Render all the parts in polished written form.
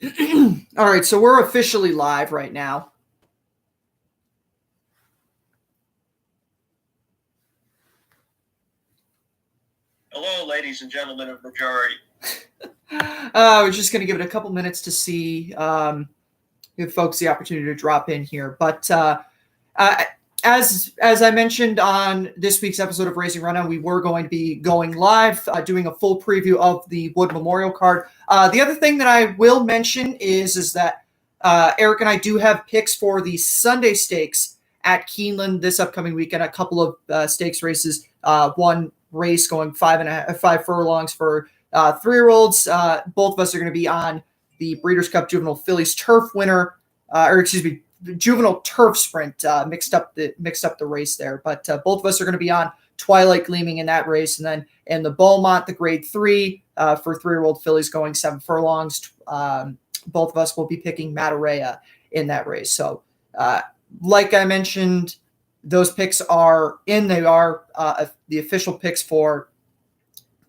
All right, so we're officially live right now. Hello, ladies and gentlemen of majority. We're just going to give it a couple minutes to see give folks the opportunity to drop in here. But as I mentioned on this week's episode of Racing Rundown, we were going to be going live, doing a full preview of the Wood Memorial card. The other thing that I will mention is that Eric and I do have picks for the Sunday Stakes at Keeneland this upcoming weekend. A couple of stakes races. One race going 5 furlongs for 3-year-olds. Both of us are going to be on the Breeders' Cup Juvenile Fillies Turf winner, Juvenile Turf Sprint. Mixed up the race there, but both of us are going to be on Twilight Gleaming in that race, and then in the Beaumont, the Grade 3 for 3-year-old fillies going 7 furlongs. Both of us will be picking Matarea in that race. So, like I mentioned, those picks are in. They are the official picks for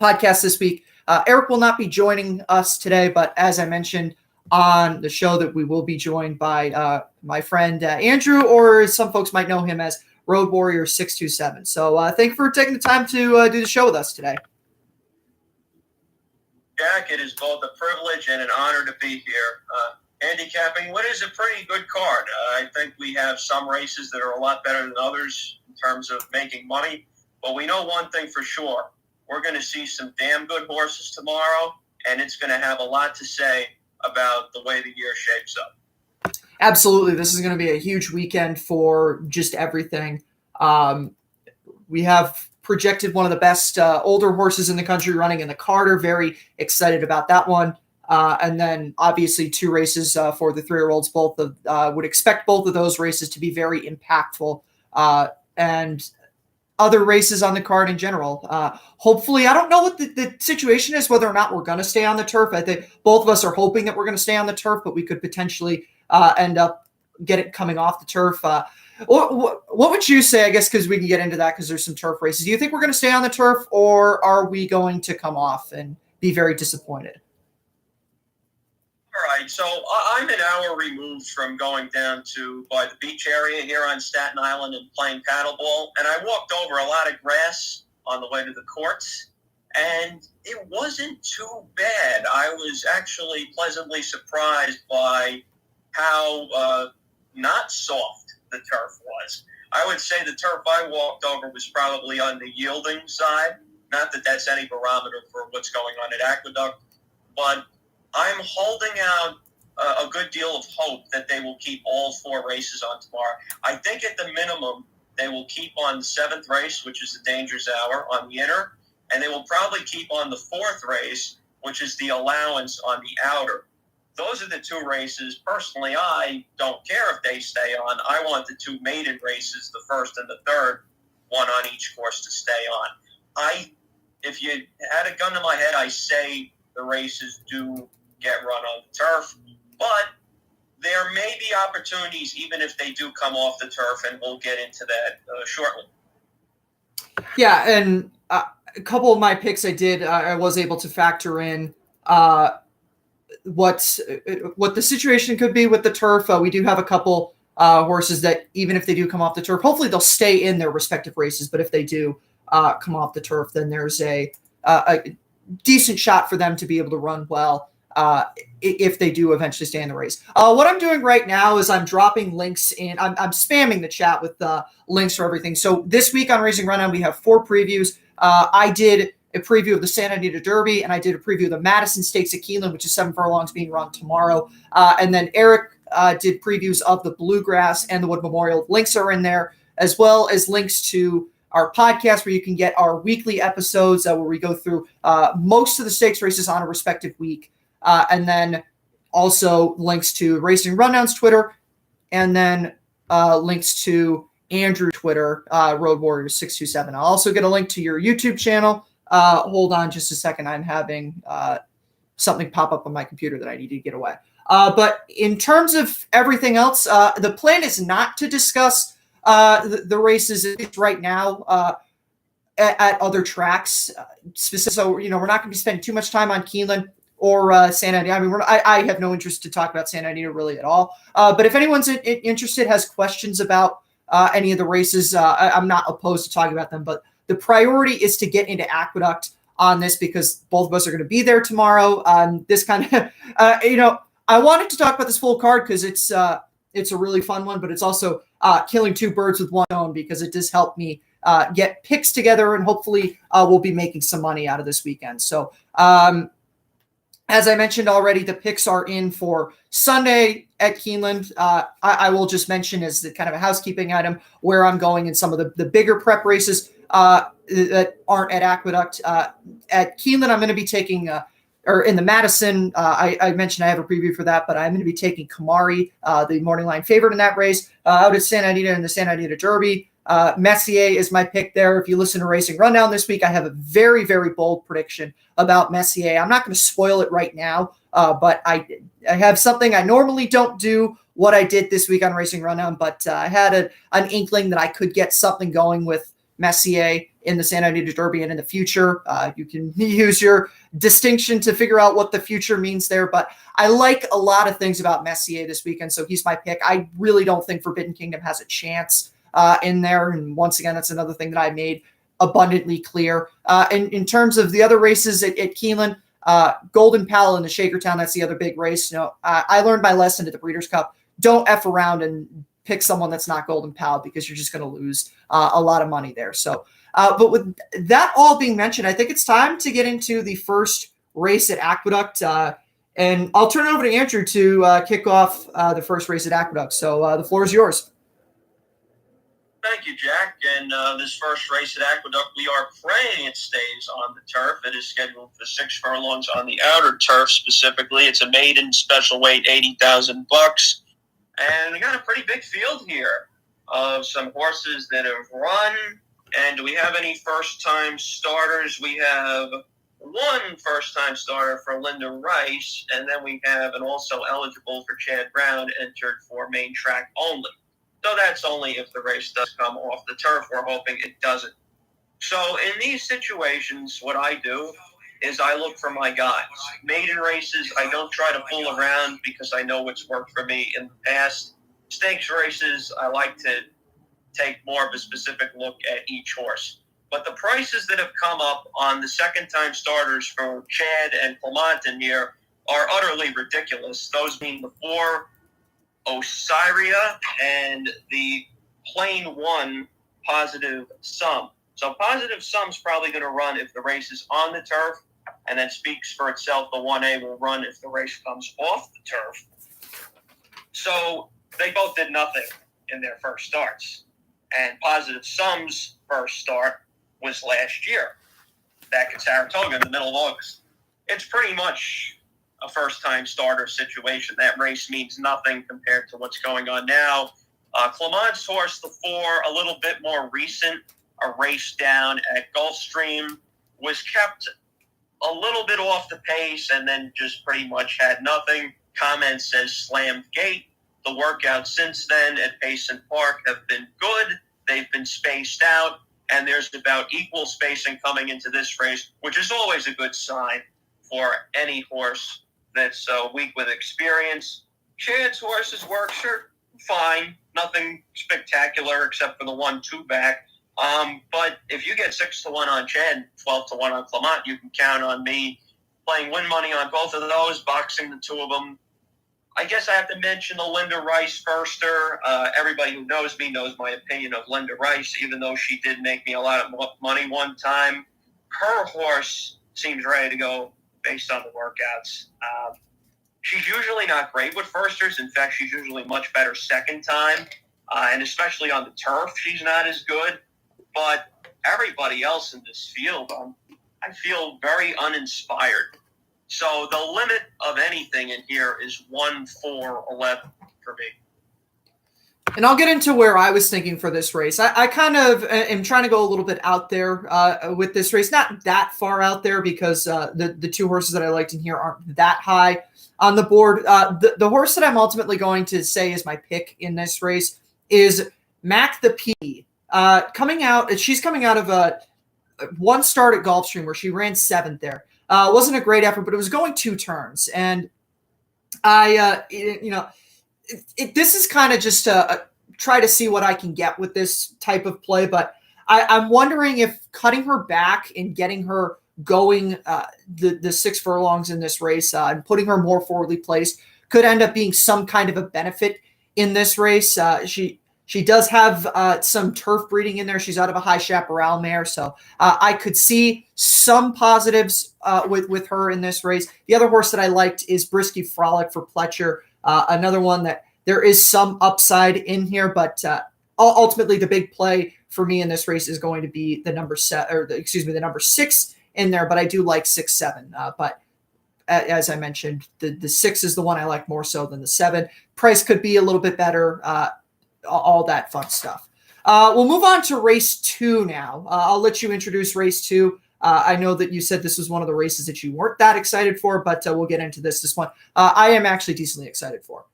podcast this week. Eric will not be joining us today, but as I mentioned on the show, that we will be joined by my friend Andrew, or some folks might know him as Road Warrior 627. So thank you for taking the time to do the show with us today. Jack, it is both a privilege and an honor to be here. Handicapping, what is a pretty good card. I think we have some races that are a lot better than others in terms of making money, but we know one thing for sure. We're going to see some damn good horses tomorrow, and it's going to have a lot to say about the way the year shapes up. Absolutely. This is going to be a huge weekend for just everything. We have projected one of the best older horses in the country running in the Carter. Very excited about that one. And then obviously 2 races for the 3-year-olds. Would expect both of those races to be very impactful. And other races on the card in general. Hopefully, I don't know what the situation is, whether or not we're going to stay on the turf. I think both of us are hoping that we're going to stay on the turf, but we could potentially end up coming off the turf. What would you say, I guess, because we can get into that because there's some turf races. Do you think we're going to stay on the turf, or are we going to come off and be very disappointed? All right, so I'm an hour removed from going down by the beach area here on Staten Island and playing paddleball, and I walked over a lot of grass on the way to the courts, and it wasn't too bad. I was actually pleasantly surprised by how not soft the turf was. I would say the turf I walked over was probably on the yielding side. Not that that's any barometer for what's going on at Aqueduct, but I'm holding out a good deal of hope that they will keep all 4 races on tomorrow. I think at the minimum, they will keep on the 7th race, which is the Danger's Hour, on the inner, and they will probably keep on the 4th race, which is the Allowance on the outer. Those are the 2 races. Personally, I don't care if they stay on. I want the 2 maiden races, the 1st and the 3rd, one on each course to stay on. If you had a gun to my head, I say the races do get run on the turf, but there may be opportunities even if they do come off the turf, and we'll get into that shortly. Yeah, and a couple of my picks I was able to factor in what the situation could be with the turf. We do have a couple horses that even if they do come off the turf, hopefully they'll stay in their respective races, but if they do come off the turf, then there's a decent shot for them to be able to run well if they do eventually stay in the race. What I'm doing right now is I'm dropping links in. I'm spamming the chat with links for everything. So this week on Racing Rundown, we have 4 previews. I did a preview of the Santa Anita Derby, and I did a preview of the Madison Stakes at Keeneland, which is 7 furlongs being run tomorrow. And then Eric did previews of the Bluegrass and the Wood Memorial. Links are in there, as well as links to our podcast where you can get our weekly episodes where we go through most of the stakes races on a respective week. And then also links to Racing Rundown's Twitter, and then links to Andrew's Twitter, Road Warrior 627. I'll also get a link to your YouTube channel. Hold on just a second. I'm having something pop up on my computer that I need to get away. But in terms of everything else, the plan is not to discuss the races right now at other tracks. So, we're not going to be spending too much time on Keeneland. or Santa Anita. I mean, I have no interest to talk about Santa Anita really at all. But if anyone's interested, has questions about any of the races, I'm not opposed to talking about them. But the priority is to get into Aqueduct on this because both of us are going to be there tomorrow. This kind of, I wanted to talk about this full card because it's a really fun one, but it's also killing two birds with one stone because it does help me get picks together, and hopefully we'll be making some money out of this weekend. So as I mentioned already, the picks are in for Sunday at Keeneland. I will just mention as the kind of a housekeeping item where I'm going in some of the bigger prep races that aren't at Aqueduct. At Keeneland, I'm going to be taking, or in the Madison, I mentioned I have a preview for that, but I'm going to be taking Kamari, the morning line favorite in that race. Out at Santa Anita in the Santa Anita Derby, Messier is my pick there. If you listen to Racing Rundown this week, I have a very, very bold prediction about Messier. I'm not going to spoil it right now, but I have something I normally don't do what I did this week on Racing Rundown, but I had an inkling that I could get something going with Messier in the Santa Anita Derby and in the future. You can use your distinction to figure out what the future means there, but I like a lot of things about Messier this weekend, so he's my pick. I really don't think Forbidden Kingdom has a chance in there, and once again, that's another thing that I made abundantly clear. In terms of the other races at Keeneland, Golden Pal in the Shakertown, that's the other big race. I learned my lesson at the Breeders' Cup. Don't F around and pick someone that's not Golden Pal because you're just going to lose a lot of money there. So, but with that all being mentioned, I think it's time to get into the first race at Aqueduct. And I'll turn it over to Andrew to kick off the first race at Aqueduct. So the floor is yours. Thank you, Jack. And this first race at Aqueduct, we are praying it stays on the turf. It is scheduled for 6 furlongs on the outer turf specifically. It's a maiden special weight, $80,000. And we got a pretty big field here of some horses that have run. And do we have any first-time starters? We have one first-time starter for Linda Rice, and then we have an also eligible for Chad Brown entered for main track only. So that's only if the race does come off the turf. We're hoping it doesn't. So in these situations, what I do is I look for my guys. Maiden races, I don't try to fool around because I know what's worked for me in the past. Stakes races, I like to take more of a specific look at each horse. But the prices that have come up on the second-time starters for Chad and Clemonton here are utterly ridiculous. Those being the 4 Osiria and the plain 1 Positive Sum. So Positive Sum's probably going to run if the race is on the turf, and then speaks for itself. The 1A will run if the race comes off the turf. So they both did nothing in their first starts. And Positive Sum's first start was last year, back at Saratoga in the middle of August. It's pretty much a first-time starter situation. That race means nothing compared to what's going on now. Clemont's horse, the 4, a little bit more recent, a race down at Gulfstream, was kept a little bit off the pace and then just pretty much had nothing. Comment says slammed gate. The workouts since then at Payson Park have been good. They've been spaced out, and there's about equal spacing coming into this race, which is always a good sign for any horse that's weak with experience. Chad's horses work, sure, fine. Nothing spectacular except for the 1-2 back. But if you get 6-1 on Chad, 12-1 on Clement, you can count on me playing win money on both of those, boxing the 2 of them. I guess I have to mention the Linda Rice firster. Everybody who knows me knows my opinion of Linda Rice, even though she did make me a lot of money one time. Her horse seems ready to go based on the workouts. She's usually not great with firsters. In fact, she's usually much better second time. And especially on the turf, she's not as good. But everybody else in this field, I feel very uninspired. So the limit of anything in here is 1-4-11 for me. And I'll get into where I was thinking for this race. I kind of am trying to go a little bit out there with this race. Not that far out there because the 2 horses that I liked in here aren't that high on the board. The horse that I'm ultimately going to say is my pick in this race is Mac the P. She's coming out of one start at Gulfstream where she ran 7th there. Wasn't a great effort, but it was going 2 turns. And I, this is kind of just a try to see what I can get with this type of play. But I'm wondering if cutting her back and getting her going the 6 furlongs in this race and putting her more forwardly placed could end up being some kind of a benefit in this race. She does have some turf breeding in there. She's out of a high chaparral mare, so I could see some positives with her in this race. The other horse that I liked is Brisky Frolic for Pletcher, another one that there is some upside in here, but ultimately the big play for me in this race is going to be the number the number 6 in there. But I do like 6, 7. But as I mentioned, the 6 is the one I like more so than the 7. Price could be a little bit better. All that fun stuff. We'll move on to race 2 now. I'll let you introduce race 2. I know that you said this was one of the races that you weren't that excited for, but we'll get into this one. I am actually decently excited for.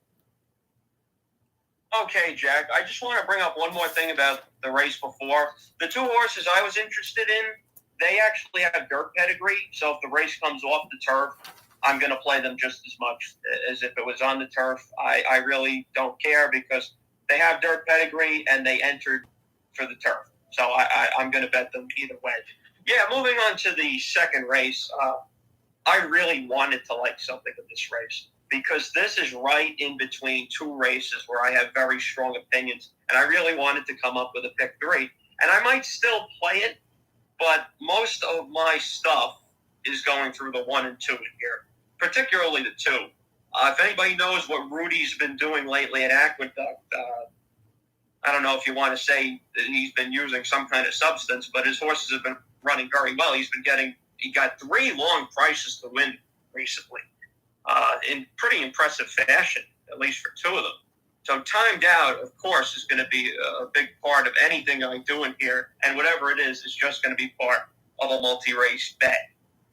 Okay, Jack. I just want to bring up one more thing about the race before. The 2 horses I was interested in, they actually have dirt pedigree, so if the race comes off the turf, I'm going to play them just as much as if it was on the turf. I really don't care because they have dirt pedigree and they entered for the turf. So I'm going to bet them either way. Yeah, moving on to the second race, I really wanted to like something in this race because this is right in between 2 races where I have very strong opinions, and I really wanted to come up with a pick 3. And I might still play it, but most of my stuff is going through the 1 and 2 in here, particularly the 2. If anybody knows what Rudy's been doing lately at Aqueduct, I don't know if you want to say that he's been using some kind of substance, but his horses have been running very well. He got 3 long prices to win recently in pretty impressive fashion, at least for 2 of them. So timed out, of course, is going to be a big part of anything I do in here, and whatever it is just going to be part of a multi-race bet.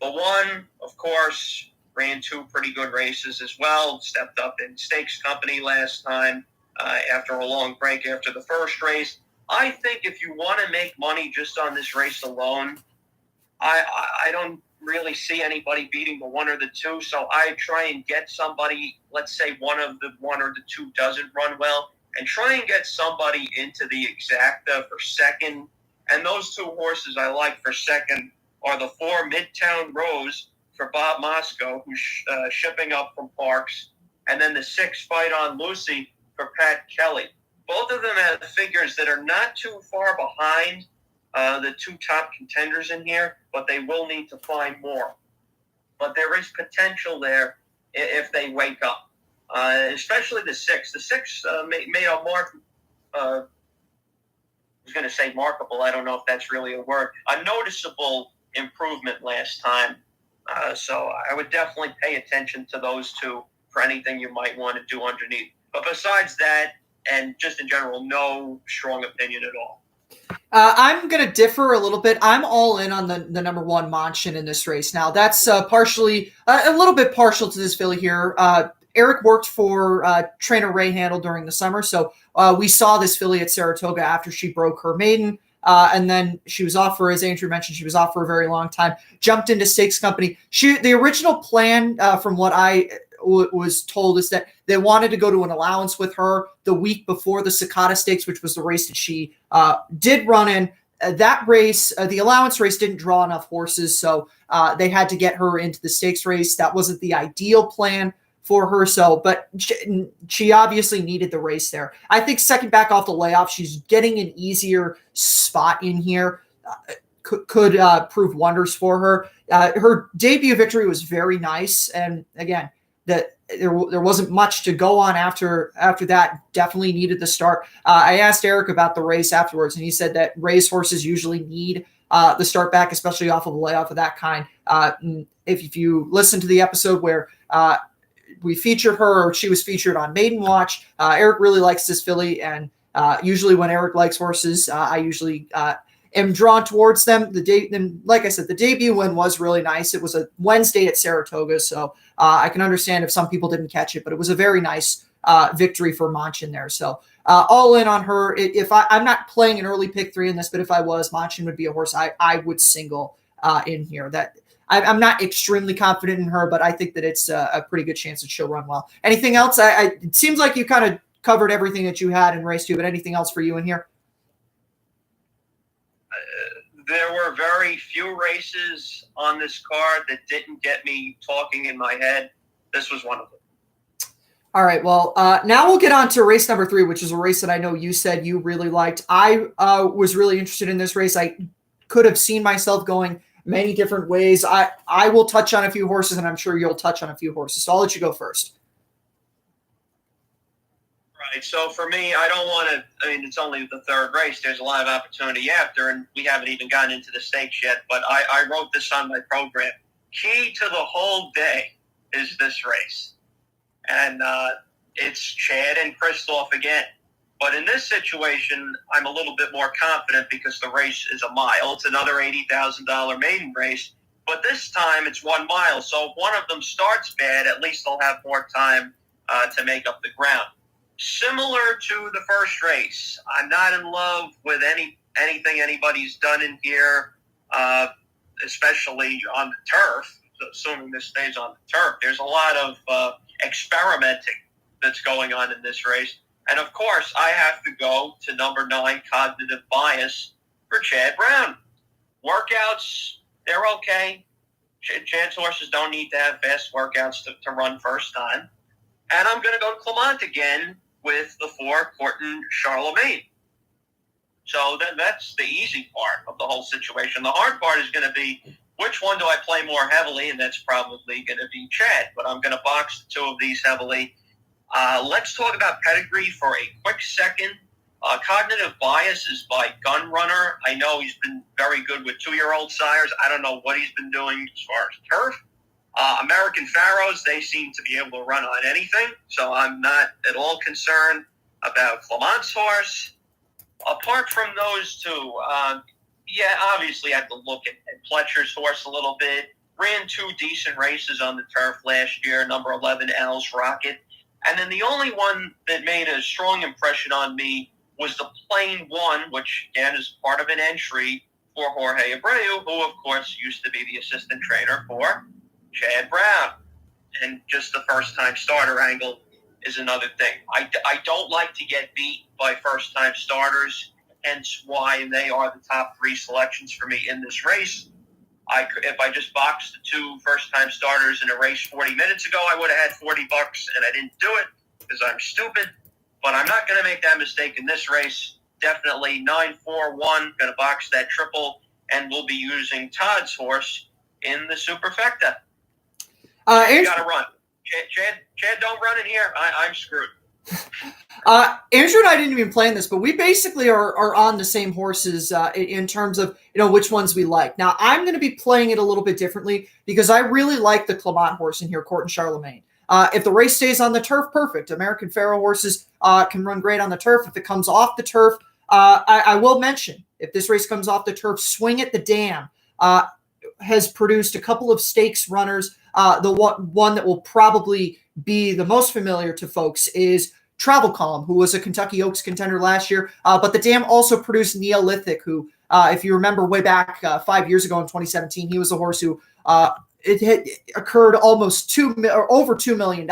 The 1, of course, ran 2 pretty good races as well, stepped up in Stakes Company last time after a long break after the first race. I think if you want to make money just on this race alone, I don't really see anybody beating the 1 or the 2, so I try and get somebody, let's say one of the 1 or the 2 doesn't run well, and try and get somebody into the exacta for second. And those 2 horses I like for second are the 4 Midtown Rose for Bob Moscow, who's shipping up from Parks, and then the 6 Fight on Lucy for Pat Kelly. Both of them have figures that are not too far behind the 2 top contenders in here, but they will need to find more. But there is potential there if they wake up, especially the 6. The 6 made a mark. I was going to say markable. I don't know if that's really a word. A noticeable improvement last time. So I would definitely pay attention to those 2 for anything you might want to do underneath. But besides that, and just in general, no strong opinion at all. I'm going to differ a little bit. I'm all in on the number 1 Manchin in this race. Now, that's partially, a little bit partial to this filly here. Eric worked for trainer Ray Handel during the summer, so we saw this filly at Saratoga after she broke her maiden. And then she was off for, as Andrew mentioned, she was off for a very long time, jumped into Stakes Company. The original plan, from what I was told, is that they wanted to go to an allowance with her the week before the Cicada Stakes, which was the race that she did run in. That race, the allowance race, didn't draw enough horses, so they had to get her into the stakes race. That wasn't the ideal plan for her, but she obviously needed the race there. I think second back off the layoff, she's getting an easier spot in here. Could prove wonders for her. Her debut victory was very nice, and again, that there wasn't much to go on after that. Definitely needed the start. I asked Eric about the race afterwards, and he said that race horses usually need the start back, especially off of a layoff of that kind. If you listen to the episode where we featured her, or she was featured on Maiden Watch, Eric really likes this filly, and usually when Eric likes horses, I usually am drawn towards them. Like I said, the debut win was really nice. It was a Wednesday at Saratoga, so I can understand if some people didn't catch it, but it was a very nice victory for Manchin there. So all in on her. I'm not playing an early pick 3 in this, but if I was, Manchin would be a horse I would single in here. That I'm not extremely confident in her, but I think that it's a pretty good chance that she'll run well. Anything else? It seems like you kind of covered everything that you had in race 2, but anything else for you in here? There were very few races on this card that didn't get me talking in my head. This was one of them. All right, well, now we'll get on to race number 3, which is a race that I know you said you really liked. I was really interested in this race. I could have seen myself going many different ways. I will touch on a few horses, and I'm sure you'll touch on a few horses. So I'll let you go first. Right. So for me, I don't want to. I mean, it's only the third race. There's a lot of opportunity after, and we haven't even gotten into the stakes yet. But I wrote this on my program. Key to the whole day is this race, and it's Chad and Christoph again. But in this situation, I'm a little bit more confident because the race is a mile. It's another $80,000 maiden race, but this time it's 1 mile. So if one of them starts bad, at least they'll have more time to make up the ground. Similar to the first race, I'm not in love with anything anybody's done in here, especially on the turf, assuming this stays on the turf. There's a lot of experimenting that's going on in this race. And, of course, I have to go to number 9, Cognitive Bias, for Chad Brown. Workouts, they're okay. Chad's horses don't need to have fast workouts to run first time. And I'm going to go to Clement again with the 4, Courtin Charlemagne. So that's the easy part of the whole situation. The hard part is going to be which one do I play more heavily, and that's probably going to be Chad. But I'm going to box the 2 of these heavily. Let's talk about Pedigree for a quick second. Cognitive Bias is by Gun Runner. I know he's been very good with 2-year-old sires. I don't know what he's been doing as far as turf. American Pharaohs, they seem to be able to run on anything, so I'm not at all concerned about Clement's horse. Apart from those 2, obviously I have to look at Pletcher's horse a little bit. Ran 2 decent races on the turf last year, number 11, Al's Rocket. And then the only one that made a strong impression on me was the Plain 1, which, again, is part of an entry for Jorge Abreu, who, of course, used to be the assistant trainer for Chad Brown. And just the first-time starter angle is another thing. I don't like to get beat by first-time starters, hence why they are the top 3 selections for me in this race. If I just boxed the 2 first-time starters in a race 40 minutes ago, I would have had $40, and I didn't do it because I'm stupid. But I'm not going to make that mistake in this race. Definitely 9-4-1, going to box that triple, and we'll be using Todd's horse in the Superfecta. You got to run. Chad, don't run in here. I'm screwed. Andrew and I didn't even plan this, but we basically are on the same horses in terms of which ones we like. Now I'm going to be playing it a little bit differently because I really like the Clement horse in here, Courtin Charlemagne. If the race stays on the turf, perfect. American Pharaoh horses can run great on the turf. If it comes off the turf, I will mention if this race comes off the turf, Swing at the Dam has produced a couple of stakes runners. The one that will probably be the most familiar to folks is Travel Column, who was a Kentucky Oaks contender last year. But the Dam also produced Neolithic, who, if you remember way back 5 years ago in 2017, he was a horse who it had occurred almost over $2 million,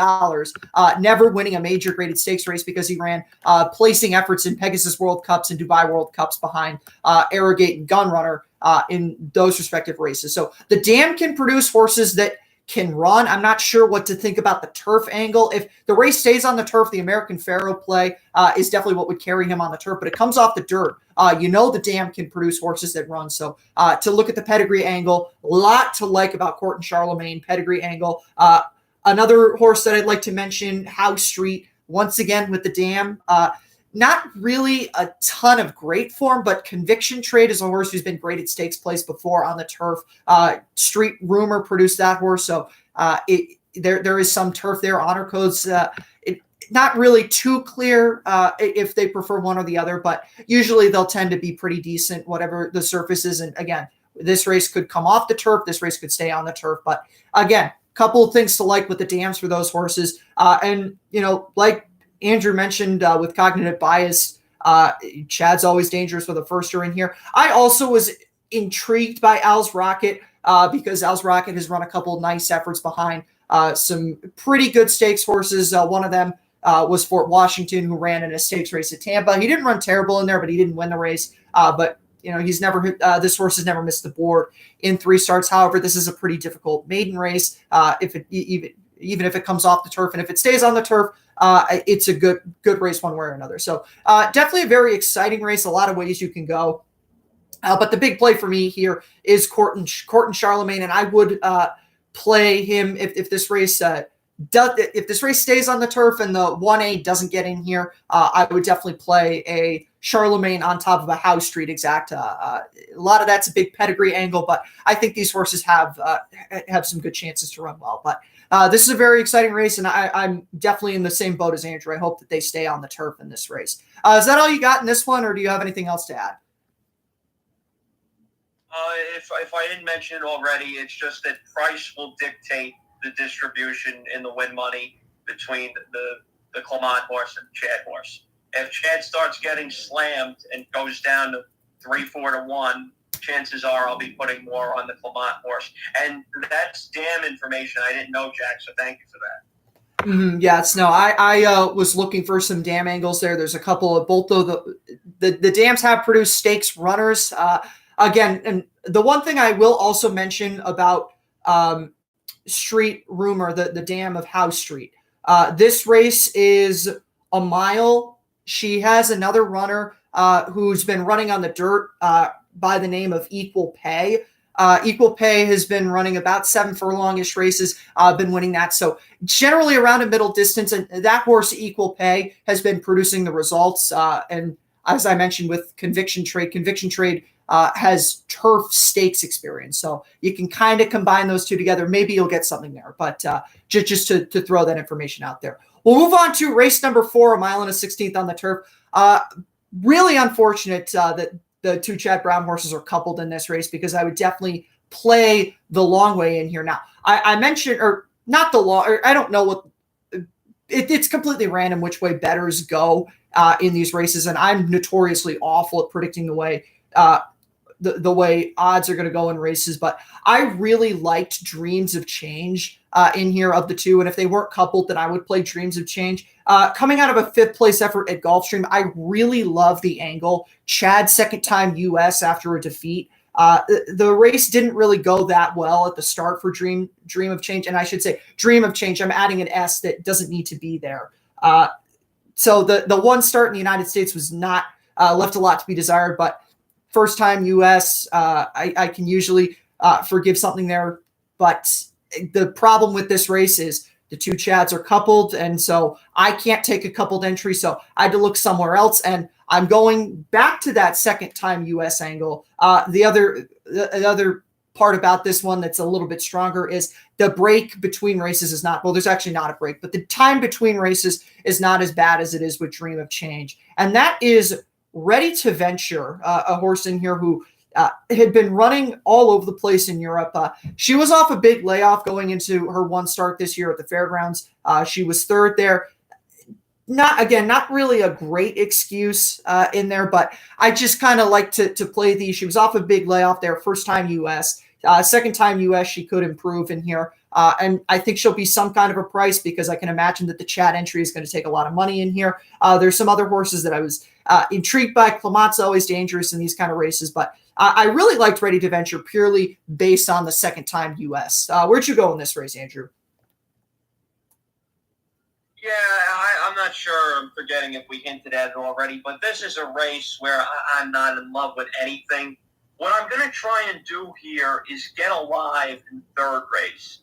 never winning a major graded stakes race because he ran placing efforts in Pegasus World Cups and Dubai World Cups behind Arrogate and Gun Runner in those respective races. So the Dam can produce horses that can run. I'm not sure what to think about the turf angle. If the race stays on the turf, the American Pharaoh play is definitely what would carry him on the turf, but it comes off the dirt. The Dam can produce horses that run. So to look at the pedigree angle, a lot to like about Courtin Charlemagne, pedigree angle. Another horse that I'd like to mention, House Street, once again with the Dam. Not really a ton of great form, but Conviction Trade is a horse who's been great at stakes place before on the turf. Street Rumor produced that horse, so there is some turf there. Honor Codes, not really too clear if they prefer one or the other, but usually they'll tend to be pretty decent, whatever the surface is. And again, this race could come off the turf. This race could stay on the turf. But again, couple of things to like with the Dams for those horses. Like Andrew mentioned with Cognitive Bias, Chad's always dangerous with a firster in here. I also was intrigued by Al's Rocket, because Els Rocket has run a couple nice efforts behind some pretty good stakes horses. One of them was Fort Washington, who ran in a stakes race at Tampa. He didn't run terrible in there, but he didn't win the race. But he's never this horse has never missed the board in 3 starts. However, this is a pretty difficult maiden race. Even if it comes off the turf, and if it stays on the turf, it's a good race one way or another. So definitely a very exciting race. A lot of ways you can go. But the big play for me here is Court and Charlemagne, and I would play him if this race stays on the turf and the 1A doesn't get in here. I would definitely play a Charlemagne on top of a House Street exact. A lot of that's a big pedigree angle, but I think these horses have some good chances to run well. But this is a very exciting race, and I'm definitely in the same boat as Andrew. I hope that they stay on the turf in this race. Is that all you got in this one, or do you have anything else to add? If I didn't mention it already, it's just that price will dictate the distribution in the win money between the Clement horse and the Chad horse. If Chad starts getting slammed and goes down to 3-4 to 1, chances are I'll be putting more on the Clement horse. And that's damn information I didn't know, Jack, so thank you for that. Yes, no, I was looking for some dam angles there. There's a couple of both, though. The dams have produced stakes runners. Again, and the one thing I will also mention about Street Rumor, the dam of House Street. This race is a mile. She has another runner who's been running on the dirt by the name of Equal Pay. Equal Pay has been running about 7 furlongish races, been winning that. So generally around a middle distance, and that horse Equal Pay has been producing the results. And as I mentioned with Conviction Trade has turf stakes experience. So you can kind of combine those two together. Maybe you'll get something there, but just to throw that information out there. We'll move on to race number 4, a mile and a 16th on the turf. Really unfortunate that the 2 Chad Brown horses are coupled in this race, because I would definitely play the long way in here. Now, I mentioned, or not the long, or I don't know what, it's completely random which way bettors go in these races, and I'm notoriously awful at predicting the way the way odds are going to go in races, but I really liked Dreams of Change in here of the 2, and if they weren't coupled, then I would play Dreams of Change. Coming out of a 5th place effort at Gulfstream, I really love the angle. Chad, second time U.S. after a defeat. The race didn't really go that well at the start for Dream of Change, and I should say Dream of Change. I'm adding an S that doesn't need to be there. So the 1 start in the United States was not left a lot to be desired, but first time U.S., I can usually forgive something there. But the problem with this race is the 2 Chads are coupled, and so I can't take a coupled entry, so I had to look somewhere else, and I'm going back to that second time U.S. angle. The other part about this one that's a little bit stronger is the break between races is not, well, there's actually not a break, but the time between races is not as bad as it is with Dream of Change. And that is Ready to Venture, a horse in here who had been running all over the place in Europe. She was off a big layoff going into her 1 start this year at the fairgrounds. She was 3rd there. Not really a great excuse in there, but I just kind of like to play these. She was off a big layoff there, first time U.S. Second time U.S., she could improve in here. And I think she'll be some kind of a price, because I can imagine that the Chad entry is going to take a lot of money in here. There's some other horses that I was intrigued by. Clement's always dangerous in these kind of races, but I really liked Ready to Venture purely based on the second time U.S. Where'd you go in this race, Andrew? Yeah, I'm not sure. I'm forgetting if we hinted at it already, but this is a race where I'm not in love with anything. What I'm going to try and do here is get alive in 3rd race,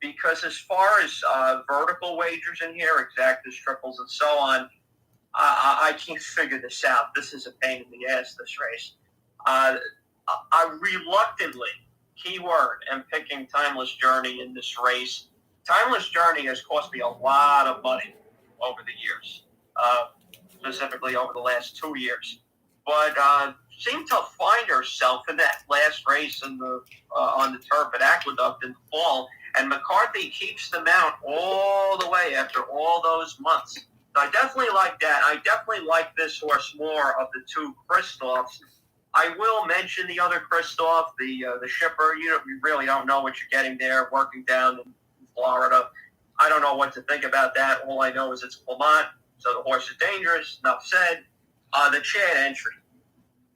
because as far as vertical wagers in here, exactas, triples, and so on, I can't figure this out. This is a pain in the ass, this race. I reluctantly, keyword, am picking Timeless Journey in this race. Timeless Journey has cost me a lot of money over the years, specifically over the last 2 years. But seemed to find herself in that last race in the on the turf at Aqueduct in the fall, and McCarthy keeps them out all the way after all those months. So I definitely like that. I definitely like this horse more of the 2 Christophs. I will mention the other Kristoff, the shipper. You really don't know what you're getting there, working down in Florida. I don't know what to think about that. All I know is it's Vermont, so the horse is dangerous. Enough said. The Chad entry.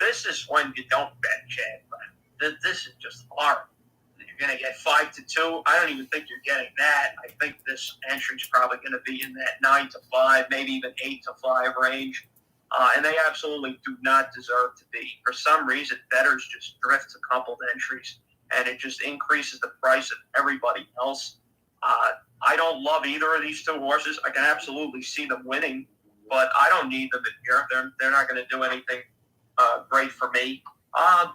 This is when you don't bet Chad. This is just horrible. You're going to get 5-2. I don't even think you're getting that. I think this entry is probably going to be in that 9-5, maybe even 8-5 range. And they absolutely do not deserve to be. For some reason, bettors just drift a couple of entries, and it just increases the price of everybody else. I don't love either of these two horses. I can absolutely see them winning, but I don't need them in here. They're not going to do anything great for me.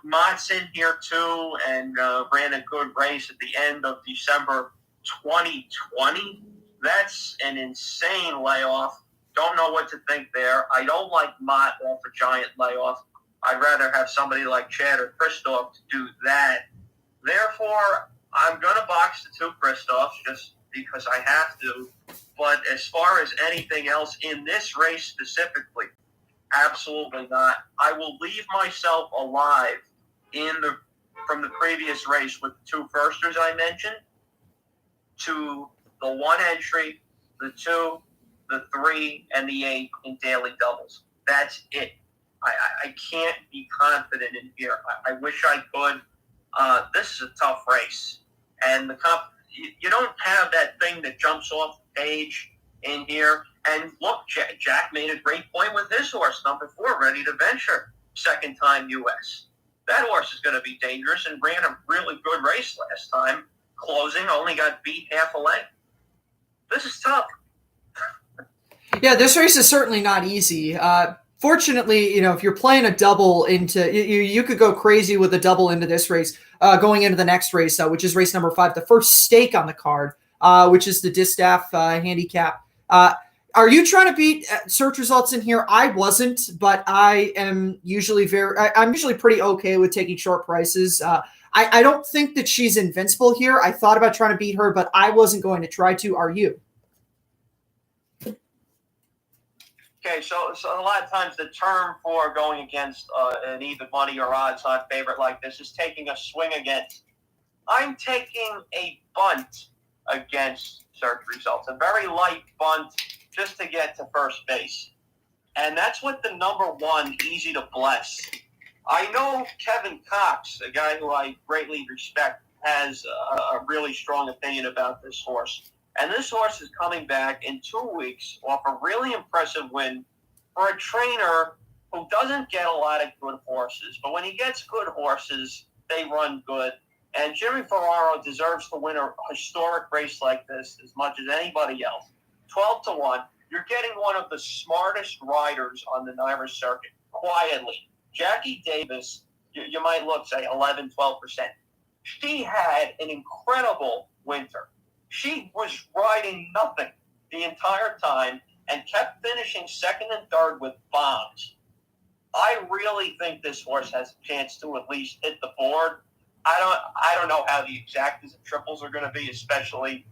Mott's in here too, and ran a good race at the end of December 2020. That's an insane layoff. Don't know what to think there. I don't like Mott off a giant layoff. I'd rather have somebody like Chad or Kristoff to do that. Therefore, I'm going to box the two Kristoffs just because I have to. But as far as anything else in this race specifically, absolutely not. I will leave myself alive from the previous race with the two firsters I mentioned to the one entry, the 2, the 3, and the 8 in daily doubles. That's it. I can't be confident in here. I wish I could. This is a tough race. And you don't have that thing that jumps off the page in here. And look, Jack made a great point with his horse, number 4, Ready to Venture, second time U.S. That horse is going to be dangerous and ran a really good race last time. Closing, only got beat half a length. This is tough. Yeah, this race is certainly not easy. Fortunately, if you're playing a double into, you could go crazy with a double into this race, going into the next race, which is race number 5, the first stake on the card, which is the Distaff handicap. Are you trying to beat search results in here? I wasn't, but I am usually I'm usually pretty okay with taking short prices. I don't think that she's invincible here. I thought about trying to beat her, but I wasn't going to try to. Are you? Okay, so a lot of times the term for going against an even money or odds-on favorite like this is taking a swing against. I'm taking a bunt against search results, a very light bunt just to get to first base. And that's what the number 1, Easy to Bless. I know Kevin Cox, a guy who I greatly respect, has a really strong opinion about this horse. And this horse is coming back in 2 weeks off a really impressive win for a trainer who doesn't get a lot of good horses. But when he gets good horses, they run good. And Jimmy Ferraro deserves to win a historic race like this as much as anybody else. 12-1. You're getting one of the smartest riders on the NYRA circuit, quietly. Jackie Davis, you might look, say, 11, 12%. She had an incredible winter. She was riding nothing the entire time and kept finishing second and third with bombs. I really think this horse has a chance to at least hit the board. I don't know how the exactas and triples are going to be, especially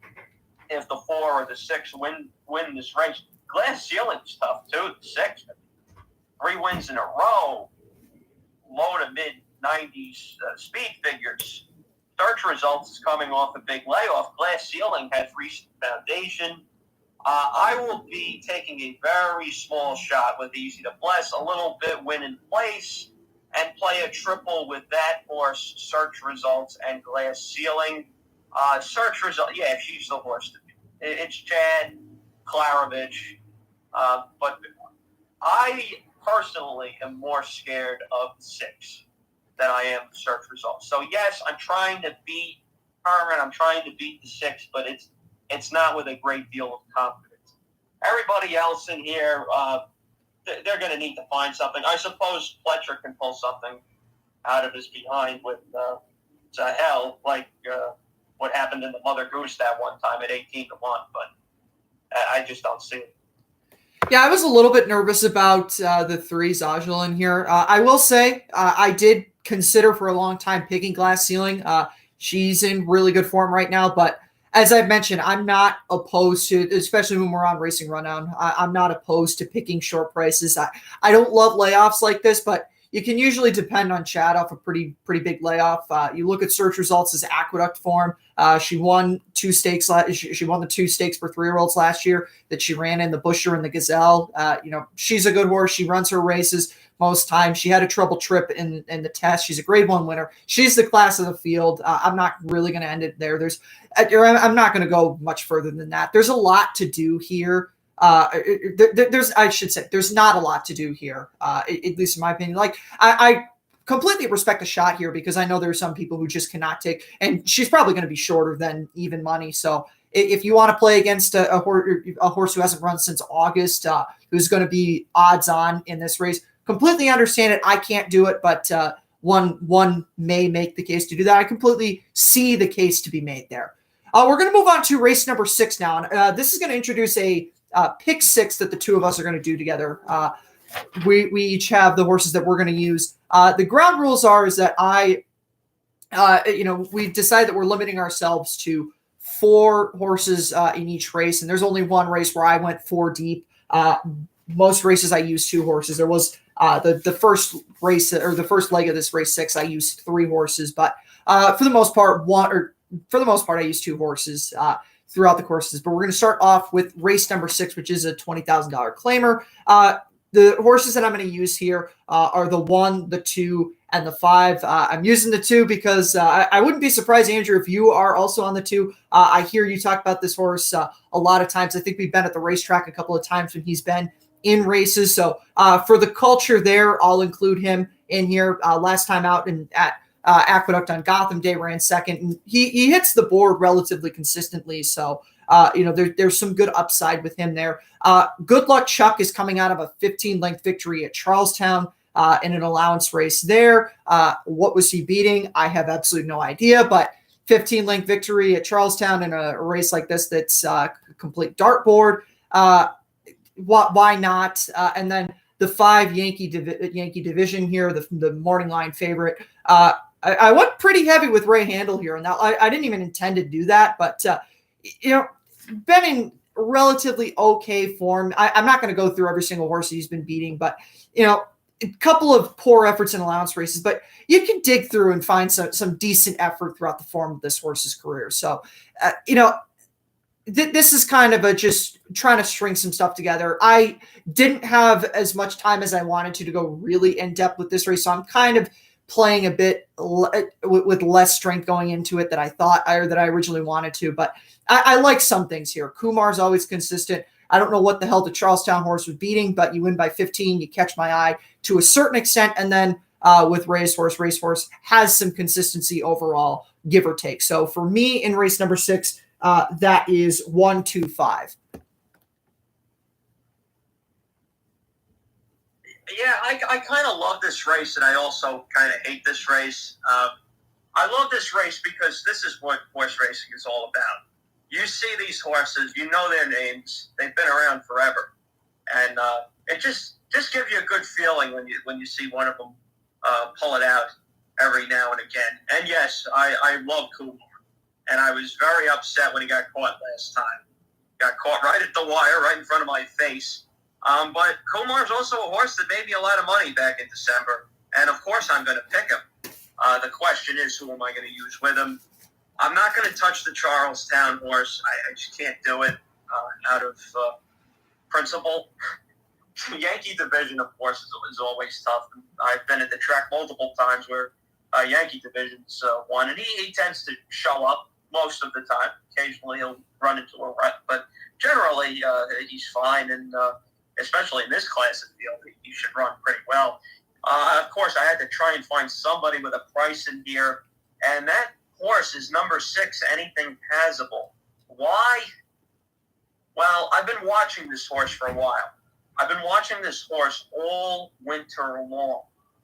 if the 4 or the 6 win this race. Glass ceiling's tough too. The 6, 3 wins in a row, low to mid 90s speed figures. Search results is coming off a big layoff. Glass ceiling has recent foundation. I will be taking a very small shot with Easy to Bless, a little bit win in place, and play a triple with that horse, search results, and glass ceiling. Search result, yeah, she's the horse to beat. It's Chad Klarovich. But I personally am more scared of the 6 than I am the search results. So yes, I'm trying to beat her and I'm trying to beat the 6, but it's not with a great deal of confidence. Everybody else in here, they're going to need to find something. I suppose Fletcher can pull something out of his behind with Zahel, like what happened in the Mother Goose that one time at 18-1, but I just don't see it. Yeah, I was a little bit nervous about the 3 Zajal in here. I will say I did consider for a long time picking Glass Ceiling. She's in really good form right now, but as I've mentioned, I'm not opposed to, especially when we're on Racing Rundown, I'm not opposed to picking short prices. I don't love layoffs like this, but you can usually depend on Chad off a pretty big layoff. You look at search results as Aqueduct form. She won 2 stakes. She won the 2 stakes for 3-year-olds last year that she ran in, the Busher and the Gazelle. She's a good horse. She runs her races most times. She had a trouble trip in the test. She's a grade 1 winner. She's the class of the field. I'm not really going to end it there. I'm not going to go much further than that. There's a lot to do here. There's not a lot to do here, at least in my opinion. Like, I completely respect the shot here because I know there are some people who just cannot take, and she's probably going to be shorter than even money. So if you want to play against a horse who hasn't run since August, who's going to be odds on in this race, completely understand it. I can't do it, but one may make the case to do that. I completely see the case to be made there. We're going to move on to race number 6 now. And this is going to introduce a pick 6 that the two of us are going to do together. We each have the horses that we're going to use. The ground rules is that we decided that we're limiting ourselves to 4 horses in each race, and there's only one race where I went 4 deep. Most races I used 2 horses. There was the first race, or the first leg of this race 6, I used 3 horses, but for the most part, I used 2 horses throughout the courses. But we're going to start off with race number 6, which is a $20,000 claimer. The horses that I'm going to use here are the 1, the 2, and the 5. I'm using the 2 because I wouldn't be surprised, Andrew, if you are also on the 2. I hear you talk about this horse a lot of times. I think we've been at the racetrack a couple of times when he's been in races. So for the culture there, I'll include him in here. Last time out at Aqueduct on Gotham Day ran second, and he hits the board relatively consistently. So there's some good upside with him there. Good Luck Chuck is coming out of a 15-length victory at Charlestown in an allowance race there. What was he beating? I have absolutely no idea, but 15-length victory at Charlestown in a race like this that's a complete dartboard. Why not? And then the 5 Yankee division here, the morning line favorite. I went pretty heavy with Ray Handel here, and now I didn't even intend to do that, but been in relatively okay form. I'm not going to go through every single horse he's been beating, but a couple of poor efforts in allowance races, but you can dig through and find some decent effort throughout the form of this horse's career. So, this is kind of just trying to string some stuff together. I didn't have as much time as I wanted to go really in depth with this race, so I'm kind of playing a bit with less strength going into it that I thought that I originally wanted to. But I like some things here. Kumar's always consistent. I don't know what the hell the Charlestown horse was beating, but you win by 15. You catch my eye to a certain extent, and then with Racehorse has some consistency overall, give or take. So for me in race number 6. That is 1, 2, 5. Yeah, I kind of love this race, and I also kind of hate this race. I love this race because this is what horse racing is all about. You see these horses, you know their names, they've been around forever, and it just gives you a good feeling when you see one of them pull it out every now and again. And yes, I love Kumar. And I was very upset when he got caught last time. Got caught right at the wire, right in front of my face. But Kumar's also a horse that made me a lot of money back in December. And, of course, I'm going to pick him. The question is, who am I going to use with him? I'm not going to touch the Charlestown horse. I just can't do it out of principle. Yankee division, of course, is always tough. I've been at the track multiple times where Yankee division's won. And he tends to show up most of the time. Occasionally he'll run into a rut, but generally he's fine, and especially in this class of field, he should run pretty well. Of course, I had to try and find somebody with a price in here, and that horse is number 6, Anything Passable. Why? Well, I've been watching this horse for a while. I've been watching this horse all winter long,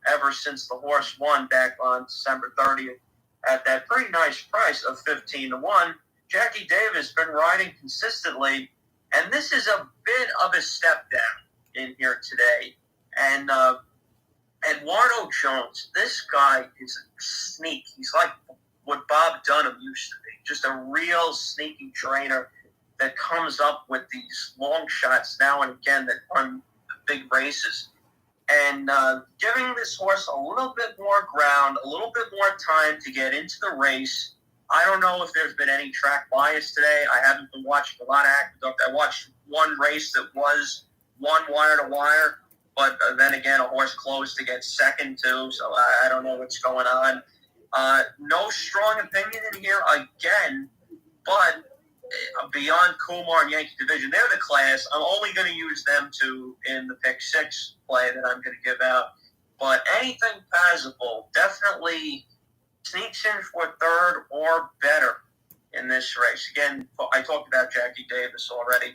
ever since the horse won back on December 30th. At that pretty nice price of 15-1, Jackie Davis been riding consistently, and this is a bit of a step down in here today. And Eduardo Jones, this guy is a sneak. He's like what Bob Dunham used to be, just a real sneaky trainer that comes up with these long shots now and again that run big races. and giving this horse a little bit more ground, a little bit more time to get into the race. I don't know if there's been any track bias today. I haven't been watching a lot of Aqueduct. I watched one race that was one wire to wire, but then again, a horse closed to get second too, so I don't know what's going on. No strong opinion in here again, but beyond Kumar and Yankee Division, they're the class. I'm only going to use them in the pick 6 play that I'm going to give out. But anything passable definitely sneaks in for third or better in this race. Again, I talked about Jackie Davis already.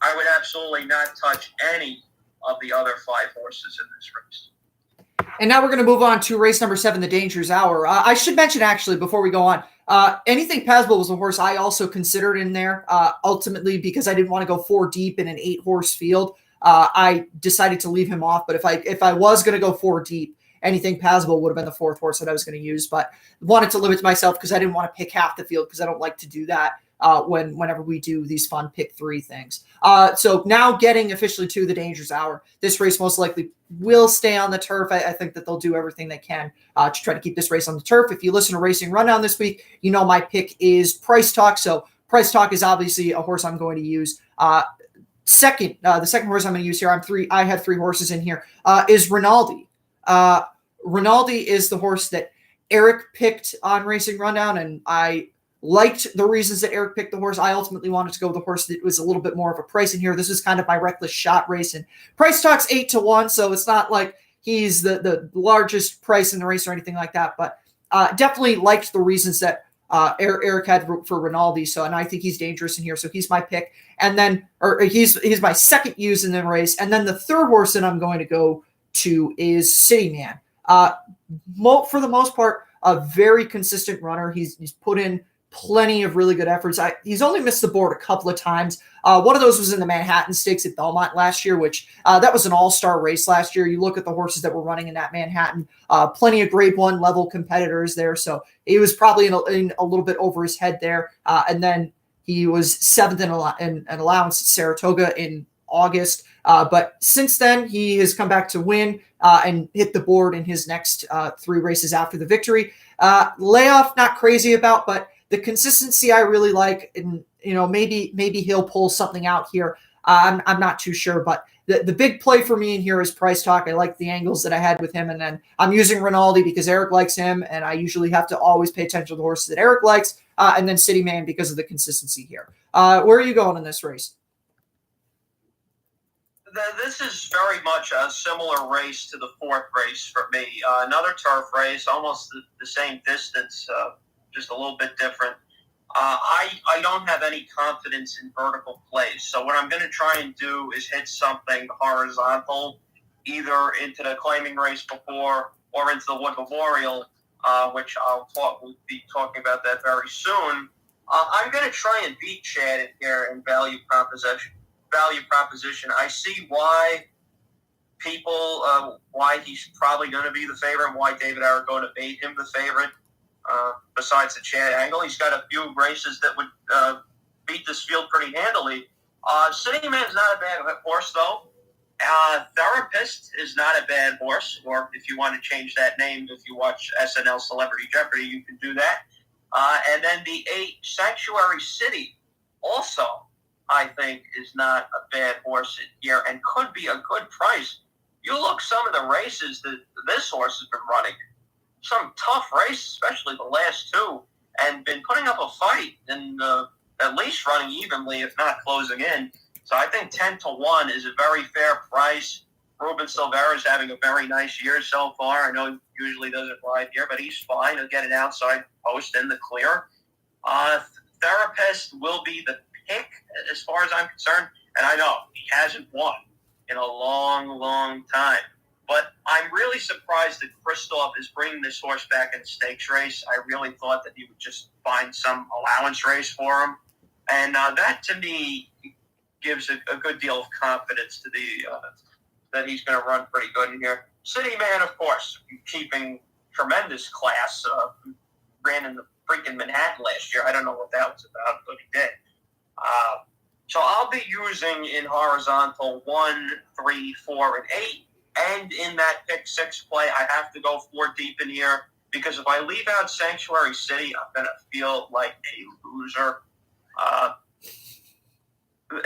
I would absolutely not touch any of the other 5 horses in this race. And now we're going to move on to race number 7, the Dangerous Hour. I should mention, actually, before we go on, Anything Passable was a horse I also considered in there, ultimately, because I didn't want to go 4 deep in an 8-horse field. I decided to leave him off, but if I was going to go 4 deep, Anything Passable would have been the 4th horse that I was going to use, but wanted to limit myself because I didn't want to pick half the field because I don't like to do that whenever we do these fun pick 3 things. So now getting officially to the Dangerous Hour. This race most likely will stay on the turf. I think that they'll do everything they can to try to keep this race on the turf. If you listen to Racing Rundown this week, you know my pick is Price Talk. So Price Talk is obviously a horse I'm going to use. The second horse I'm going to use here, I have 3 horses in here, is Rinaldi. Rinaldi is the horse that Eric picked on Racing Rundown, and I liked the reasons that Eric picked the horse. I ultimately wanted to go with the horse that was a little bit more of a price in here. This is kind of my reckless shot race, and Price Talk's 8-1, so it's not like he's the largest price in the race or anything like that, but definitely liked the reasons that Eric had for Rinaldi. And I think he's dangerous in here. So he's my pick. And then, he's my second use in the race. And then the third horse that I'm going to go to is City Man. For the most part, a very consistent runner. He's put in plenty of really good efforts. He's only missed the board a couple of times. One of those was in the Manhattan Stakes at Belmont last year, which that was an all-star race last year. You look at the horses that were running in that Manhattan, plenty of grade 1 level competitors there. So he was probably in a little bit over his head there. And then he was 7th in an allowance at Saratoga in August. But since then, he has come back to win and hit the board in his next 3 races after the victory. Layoff, not crazy about, but the consistency I really like, and maybe he'll pull something out here. I'm not too sure, but the big play for me in here is Price Talk. I like the angles that I had with him, and then I'm using Rinaldi because Eric likes him, and I usually have to always pay attention to the horses that Eric likes, and then City Man because of the consistency here. Where are you going in this race? This is very much a similar race to the 4th race for me. Another turf race, almost the same distance, just a little bit different. I don't have any confidence in vertical plays. So what I'm going to try and do is hit something horizontal, either into the claiming race before or into the Wood Memorial, which we'll be talking about that very soon. I'm going to try and beat Chad in here in value proposition. I see why why he's probably going to be the favorite and why David Aragona made him the favorite. Besides the Chad angle, he's got a few races that would beat this field pretty handily. City Man's not a bad horse, though. Therapist is not a bad horse, or if you want to change that name, if you watch SNL Celebrity Jeopardy, you can do that. And then the 8 Sanctuary City also, I think, is not a bad horse here and could be a good price. You look some of the races that this horse has been running, some tough races, especially the last 2, and been putting up a fight and at least running evenly, if not closing in. So I think 10-1 is a very fair price. Ruben Silvera is having a very nice year so far. I know he usually doesn't ride here, but he's fine. He'll get an outside post in the clear. Therapist will be the pick as far as I'm concerned, and I know he hasn't won in a long, long time. But I'm really surprised that Christoph is bringing this horse back in a stakes race. I really thought that he would just find some allowance race for him. And that, to me, gives a good deal of confidence to that he's going to run pretty good in here. City Man, of course, keeping tremendous class. Ran in the freaking Manhattan last year. I don't know what that was about, but he did. So I'll be using in horizontal 1, 3, 4, and 8. And in that pick 6 play, I have to go 4 deep in here because if I leave out Sanctuary City, I'm going to feel like a loser.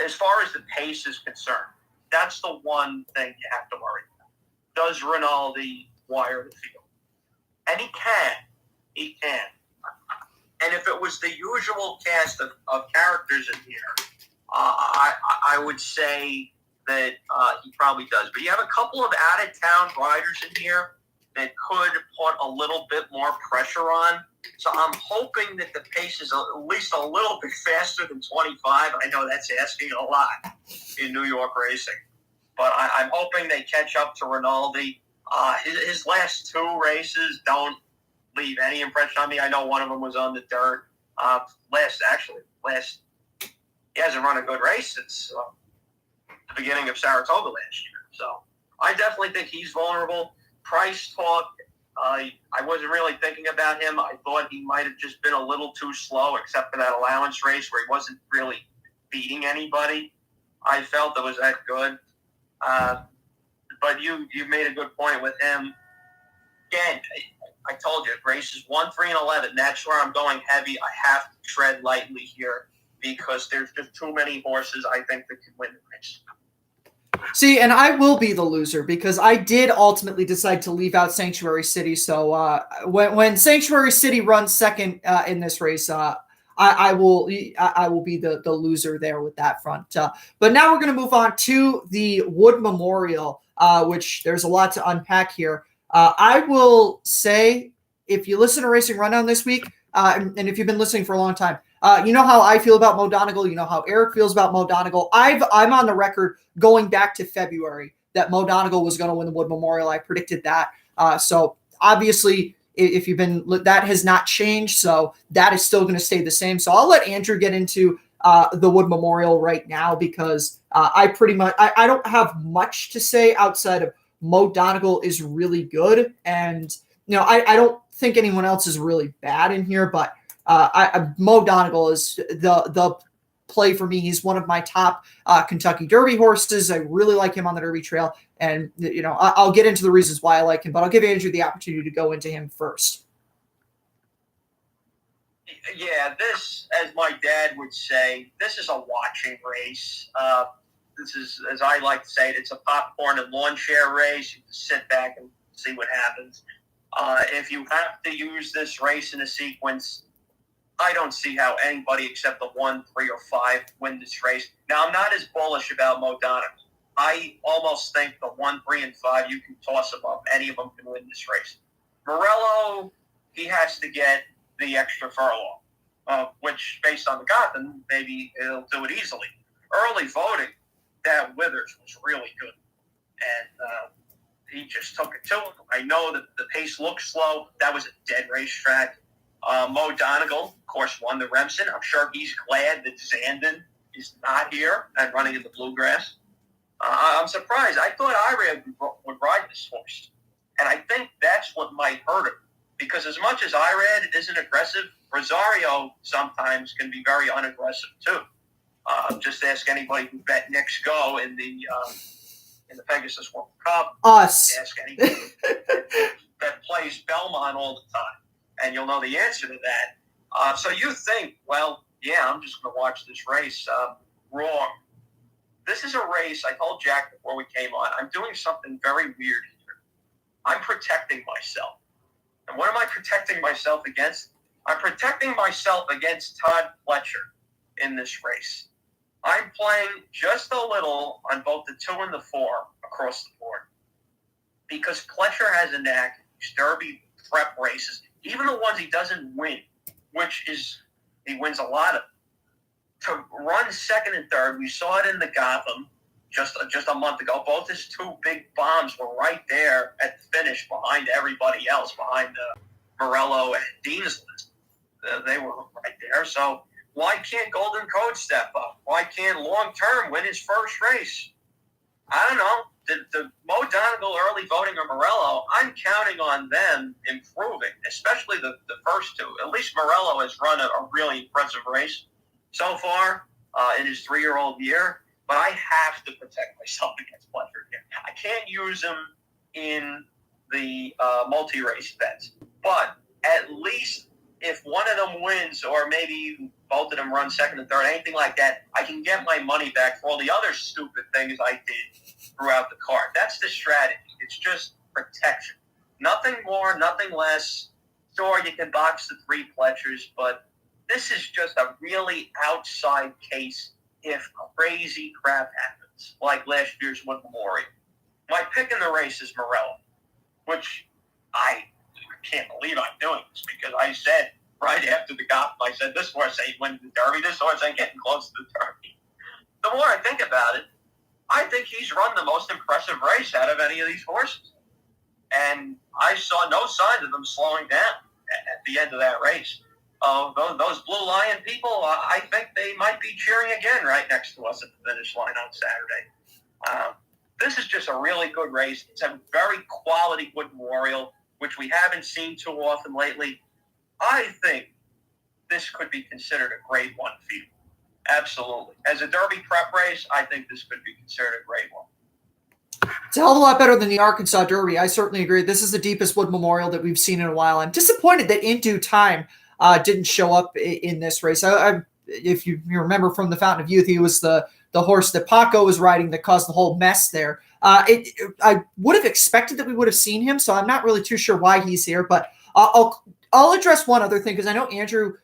As far as the pace is concerned, that's the one thing you have to worry about. Does Rinaldi wire the field? And he can. He can. And if it was the usual cast of characters in here, I would say that he probably does. But you have a couple of out-of-town riders in here that could put a little bit more pressure on. So I'm hoping that the pace is at least a little bit faster than 25. I know that's asking a lot in New York racing. But I'm hoping they catch up to Rinaldi. His last 2 races don't leave any impression on me. I know one of them was on the dirt. He hasn't run a good race since the beginning of Saratoga last year. So I definitely think he's vulnerable. Price talk, I wasn't really thinking about him. I thought he might have just been a little too slow, except for that allowance race where he wasn't really beating anybody. I felt it was that good. But you made a good point with him. Again, I told you, races 1, 3, and 11, that's where I'm going heavy. I have to tread lightly here because there's just too many horses I think that can win the race. See, and I will be the loser because I did ultimately decide to leave out Sanctuary City. So when Sanctuary City runs second in this race, I will be the loser there with that front. But now we're going to move on to the Wood Memorial, which there's a lot to unpack here. I will say, if you listen to Racing Rundown this week, and if you've been listening for a long time, you know how I feel about Mo Donegal. You know how Eric feels about Mo Donegal. I'm on the record going back to February that Mo Donegal was going to win the Wood Memorial. I predicted that. So obviously, if you've been, that has not changed. So that is still going to stay the same. So I'll let Andrew get into the Wood Memorial right now because I don't have much to say outside of Mo Donegal is really good. And, I don't think anyone else is really bad in here, but Mo Donegal is the play for me. He's one of my top Kentucky Derby horses. I really like him on the Derby Trail. And, I'll get into the reasons why I like him, but I'll give Andrew the opportunity to go into him first. Yeah, this, as my dad would say, this is a watching race. This is, as I like to say it, it's a popcorn and lawn chair race. You can sit back and see what happens. If you have to use this race in a sequence, I don't see how anybody except the 1, 3, or 5 win this race. Now, I'm not as bullish about Mo Donegal. I almost think the 1, 3, and 5, you can toss them up. Any of them can win this race. Morello, he has to get the extra furlong, which, based on the Gotham, maybe he'll do it easily. Early voting, that Withers was really good. And he just took it to him. I know that the pace looks slow. That was a dead racetrack. Mo Donegal, of course, won the Remsen. I'm sure he's glad that Zandon is not here and running in the Bluegrass. I'm surprised. I thought Irad would ride this horse. And I think that's what might hurt him. Because as much as Irad isn't aggressive, Rosario sometimes can be very unaggressive too. Just ask anybody who bet Knicks Go in the Pegasus World Cup. Us. Ask anybody that plays Belmont all the time, and you'll know the answer to that. So you think, well, yeah, I'm just going to watch this race. Wrong. This is a race, I told Jack before we came on, I'm doing something very weird here. I'm protecting myself. And what am I protecting myself against? I'm protecting myself against Todd Fletcher in this race. I'm playing just a little on both the 2 and the 4 across the board. Because Fletcher has a knack, these Derby prep races, even the ones he doesn't win, which is, he wins a lot of, to run second and third. We saw it in the Gotham just a month ago. Both his 2 big bombs were right there at the finish behind everybody else, behind Morello and Dean's list. They were right there. So why can't Golden Code step up? Why can't Long Term win his first race? I don't know. The Mo Donegal early voting or Morello, I'm counting on them improving, especially the first 2. At least Morello has run a really impressive race so far in his 3-year-old year. But I have to protect myself against Fletcher here. I can't use him in the multi-race bets. But at least if one of them wins, or maybe both of them run second and third, anything like that, I can get my money back for all the other stupid things I did throughout the card. That's the strategy. It's just protection. Nothing more, nothing less. Sure, you can box the 3 Pletchers, but this is just a really outside case if crazy crap happens, like last year's Wood Memorial. My pick in the race is Morello, which I can't believe I'm doing this, because I said right after the Gotham, I said, this horse ain't winning the Derby. This horse ain't getting close to the Derby. The more I think about it, I think he's run the most impressive race out of any of these horses. And I saw no signs of them slowing down at the end of that race. Those Blue Lion people, I think they might be cheering again right next to us at the finish line on Saturday. This is just a really good race. It's a very quality Wood Memorial, which we haven't seen too often lately. I think this could be considered a Grade 1 field. Absolutely. As a Derby prep race, I think this could be considered a Grade 1. It's a hell of a lot better than the Arkansas Derby. I certainly agree. This is the deepest Wood Memorial that we've seen in a while. I'm disappointed that In Due Time didn't show up in this race. If you remember from the Fountain of Youth, he was the horse that Paco was riding that caused the whole mess there. I would have expected that we would have seen him, so I'm not really too sure why he's here. But I'll address one other thing, because I know Andrew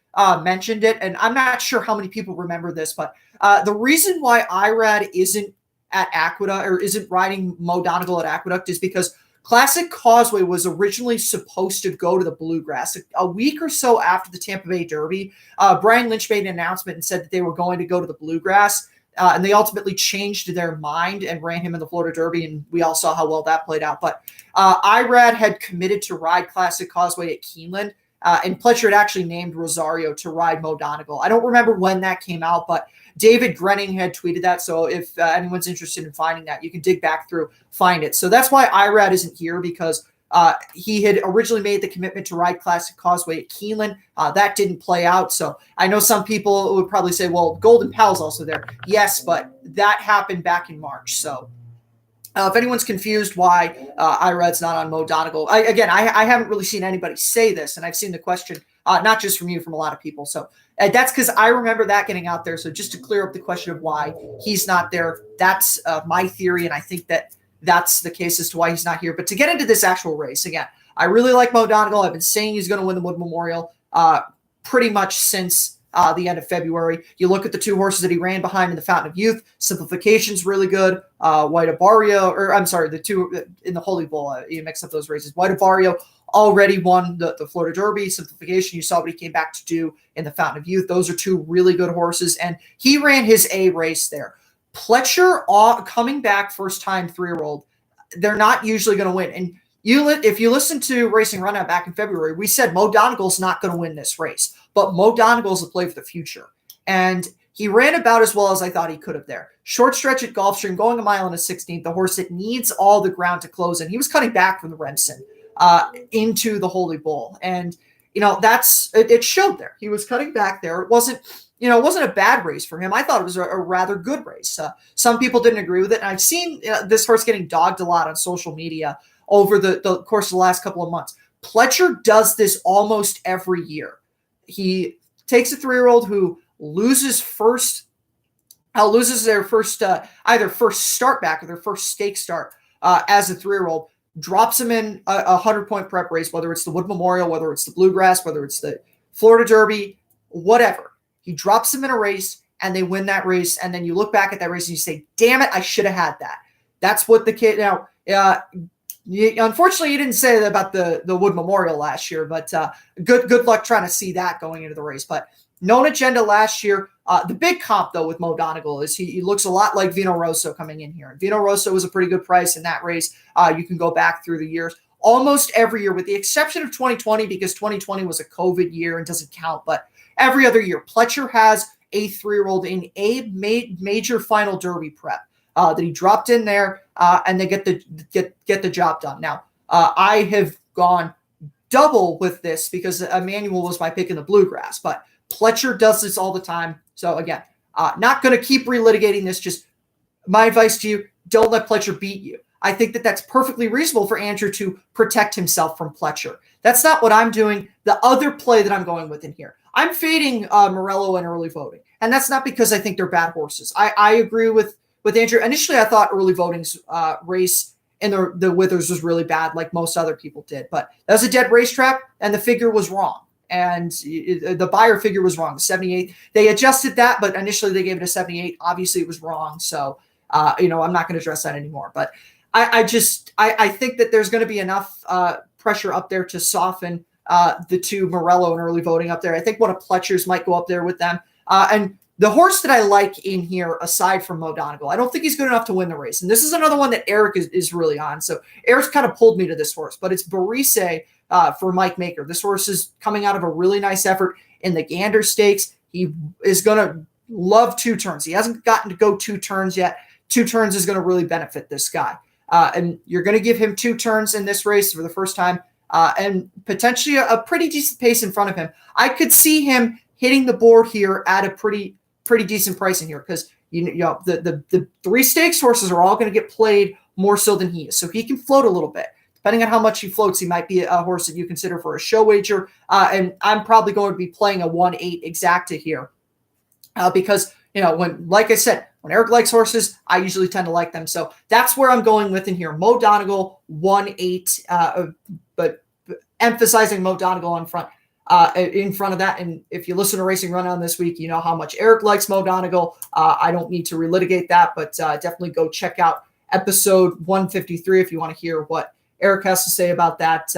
mentioned it, and I'm not sure how many people remember this, but the reason why Irad isn't at Aqueduct, or isn't riding Mo Donegal at Aqueduct, is because Classic Causeway was originally supposed to go to the Bluegrass. A week or so after the Tampa Bay Derby, Brian Lynch made an announcement and said that they were going to go to the Bluegrass, and they ultimately changed their mind and ran him in the Florida Derby, and we all saw how well that played out. But Irad had committed to ride Classic Causeway at Keeneland, and Pletcher had actually named Rosario to ride Mo Donegal. I don't remember when that came out, but David Grenning had tweeted that, so if anyone's interested in finding that, you can dig back through, find it. So that's why Irad isn't here, because he had originally made the commitment to ride Classic Causeway at Keeneland. That didn't play out, so I know some people would probably say, well, Golden Pal's also there. Yes, but that happened back in March, so if anyone's confused why Irad's not on Mo Donegal, I haven't really seen anybody say this, and I've seen the question not just from you, from a lot of people. So that's because I remember that getting out there. So just to clear up the question of why he's not there, that's my theory, and I think that that's the case as to why he's not here. But to get into this actual race, again, I really like Mo Donegal. I've been saying he's going to win the Wood Memorial pretty much since the end of February. You look at the 2 horses that he ran behind in the Fountain of Youth. Simplification's really good. White Abario, or I'm sorry, the 2 in the Holy Bull. You mix up those races. White Abario already won the Florida Derby. Simplification, you saw what he came back to do in the Fountain of Youth. Those are 2 really good horses, and he ran his A race there. Pletcher coming back first time 3-year-old, they're not usually going to win. And if you listen to Racing Rundown back in February, we said Mo Donegal's not going to win this race, but Mo Donegal's a play for the future. And he ran about as well as I thought he could have there. Short stretch at Gulfstream, going a mile and a 16th, the horse that needs all the ground to close in. He was cutting back from the Remsen into the Holy Bull. And, it showed there. He was cutting back there. It wasn't a bad race for him. I thought it was a rather good race. Some people didn't agree with it. And I've seen this horse getting dogged a lot on social media over the course of the last couple of months. Pletcher does this almost every year. He takes a 3-year-old who loses their first either first start back or their first stake start as a 3-year-old, drops him in a 100-point prep race, whether it's the Wood Memorial, whether it's the Bluegrass, whether it's the Florida Derby, whatever. He drops him in a race, and they win that race, and then you look back at that race and you say, damn it, I should have had that. That's what the kid – now, unfortunately, you didn't say that about the Wood Memorial last year, but good luck trying to see that going into the race. But known agenda last year. The big comp, though, with Mo Donegal is he looks a lot like Vino Rosso coming in here. And Vino Rosso was a pretty good price in that race. You can go back through the years. Almost every year, with the exception of 2020, because 2020 was a COVID year and doesn't count, but every other year, Pletcher has a 3-year-old in a major final Derby prep that he dropped in there, and they get the job done. Now, I have gone double with this because Emmanuel was my pick in the Bluegrass, but Pletcher does this all the time. So again, not going to keep relitigating this. Just my advice to you, don't let Pletcher beat you. I think that that's perfectly reasonable for Andrew to protect himself from Pletcher. That's not what I'm doing. The other play that I'm going with in here, I'm fading Morello in early voting. And that's not because I think they're bad horses. I agree with Andrew. Initially, I thought early voting's race in the Withers was really bad, like most other people did. But that was a dead racetrack, and the figure was wrong. And the buyer figure was wrong, 78. They adjusted that, but initially they gave it a 78. Obviously, it was wrong. So, I'm not going to address that anymore. But I think that there's going to be enough pressure up there to soften the two Morello and early voting up there. I think one of Pletcher's might go up there with them. And the horse that I like in here, aside from Mo Donegal, I don't think he's good enough to win the race. And this is another one that Eric is really on. So Eric's kind of pulled me to this horse, but it's Barise for Mike Maker. This horse is coming out of a really nice effort in the Gander Stakes. He is going to love 2 turns. He hasn't gotten to go 2 turns yet. 2 turns is going to really benefit this guy. And you're going to give him 2 turns in this race for the first time, and potentially a pretty decent pace in front of him. I could see him hitting the board here at a pretty decent price in here, because the 3 stakes horses are all going to get played more so than he is. So he can float a little bit. Depending on how much he floats, he might be a horse that you consider for a show wager. And I'm probably going to be playing a 1-8 exacta here, because like I said, when Eric likes horses, I usually tend to like them. So that's where I'm going with in here. Mo Donegal, 1-8, but emphasizing Mo Donegal in front of that. And if you listen to Racing Rundown this week, you know how much Eric likes Mo Donegal. I don't need to relitigate that, but definitely go check out episode 153 if you want to hear what Eric has to say about that.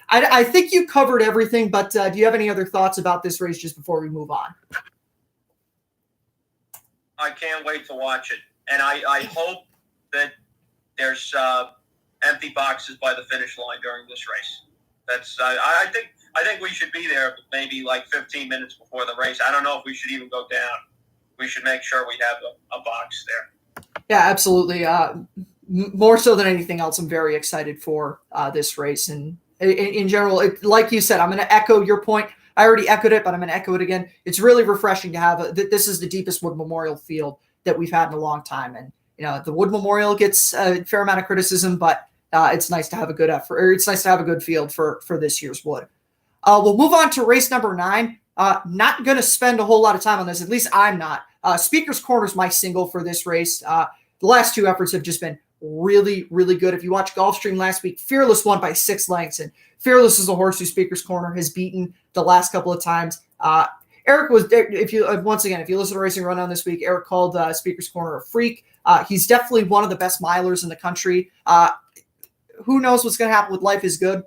I think you covered everything, but do you have any other thoughts about this race just before we move on? I can't wait to watch it, and I hope that there's empty boxes by the finish line during this race. That's I think we should be there maybe like 15 minutes before the race. I don't know if we should even go down. We should make sure we have a box there. Yeah, absolutely. More so than anything else, I'm very excited for this race, and in general, like you said, I'm going to echo your point. I already echoed it, but I'm going to echo it again. It's really refreshing to have this is the deepest Wood Memorial field that we've had in a long time. And, the Wood Memorial gets a fair amount of criticism, but it's nice to have a good effort, or it's nice to have a good field for this year's Wood. We'll move on to race number 9. Not going to spend a whole lot of time on this. At least I'm not. Speaker's Corner is my single for this race. The last 2 efforts have just been really, really good. If you watch Gulfstream last week, Fearless won by 6 lengths, and Fearless is a horse who Speaker's Corner has beaten the last couple of times. Eric was, if you listen to Racing Rundown this week, Eric called Speaker's Corner a freak. He's definitely one of the best milers in the country. Who knows what's going to happen with Life is Good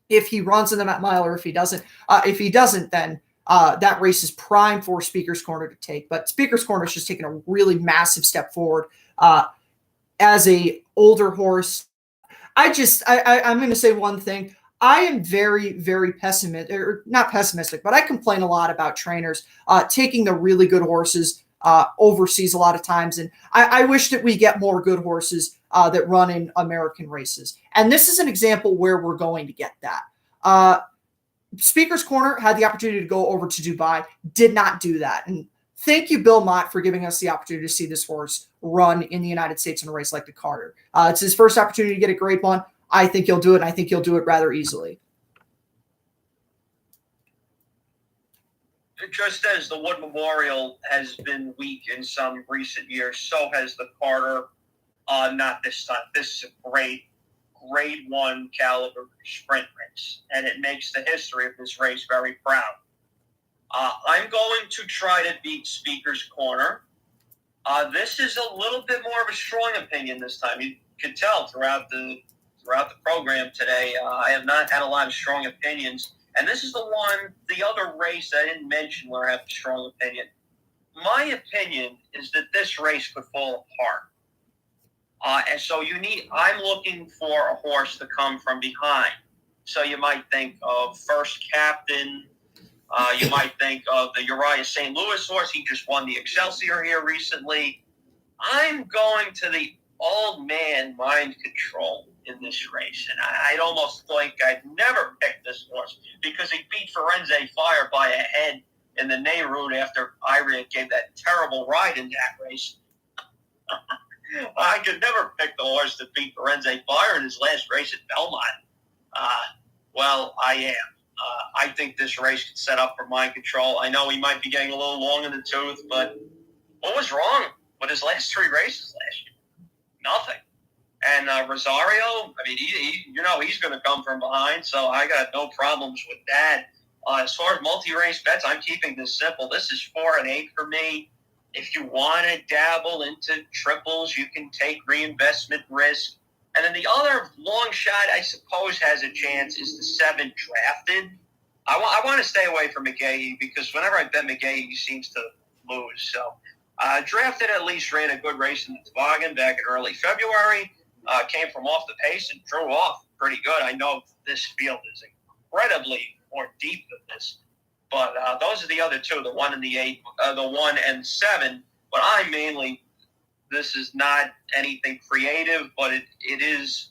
if he runs in the mile, or if he doesn't. If he doesn't, then that race is prime for Speaker's Corner to take. But Speaker's Corner is just taking a really massive step forward as a older horse. I'm going to say one thing. I am very, very pessimistic, or not pessimistic, but I complain a lot about trainers taking the really good horses overseas a lot of times. And I wish that we get more good horses that run in American races. And this is an example where we're going to get that. Speaker's Corner had the opportunity to go over to Dubai, did not do that. And thank you, Bill Mott, for giving us the opportunity to see this horse run in the United States in a race like the Carter. It's his first opportunity to get a Grade 1. I think he'll do it, and I think he'll do it rather easily. Just as the Wood Memorial has been weak in some recent years, so has the Carter. Not this time. This is a great Grade 1 caliber sprint race, and it makes the history of this race very proud. I'm going to try to beat Speaker's Corner. This is a little bit more of a strong opinion this time. You can tell throughout the program today, I have not had a lot of strong opinions. And this is the other race I didn't mention where I have a strong opinion. My opinion is that this race could fall apart. And so I'm looking for a horse to come from behind. So you might think of First Captain. You might think of the Uriah St. Louis horse. He just won the Excelsior here recently. I'm going to the Old Man Mind Control in this race. And I'd almost think I'd never pick this horse because he beat Firenze Fire by a head in the Neyrood after Iria gave that terrible ride in that race. I could never pick the horse to beat Firenze Fire in his last race at Belmont. Well, I am. I think this race could set up for Mind Control. I know he might be getting a little long in the tooth, but what was wrong with his last 3 races last year? Nothing. And Rosario, I mean, he's going to come from behind, so I got no problems with that. As far as multi-race bets, I'm keeping this simple. This is 4 and 8 for me. If you want to dabble into triples, you can take reinvestment risk. And then the other long shot, I suppose, has a chance is the 7 Drafted. I want to stay away from McGahee because whenever I bet McGahee, he seems to lose. So Drafted at least ran a good race in the toboggan back in early February. Came from off the pace and drew off pretty good. I know this field is incredibly more deep than this. But those are the other 2, the 1 and the 8, the 1 and 7. But this is not anything creative, but it is,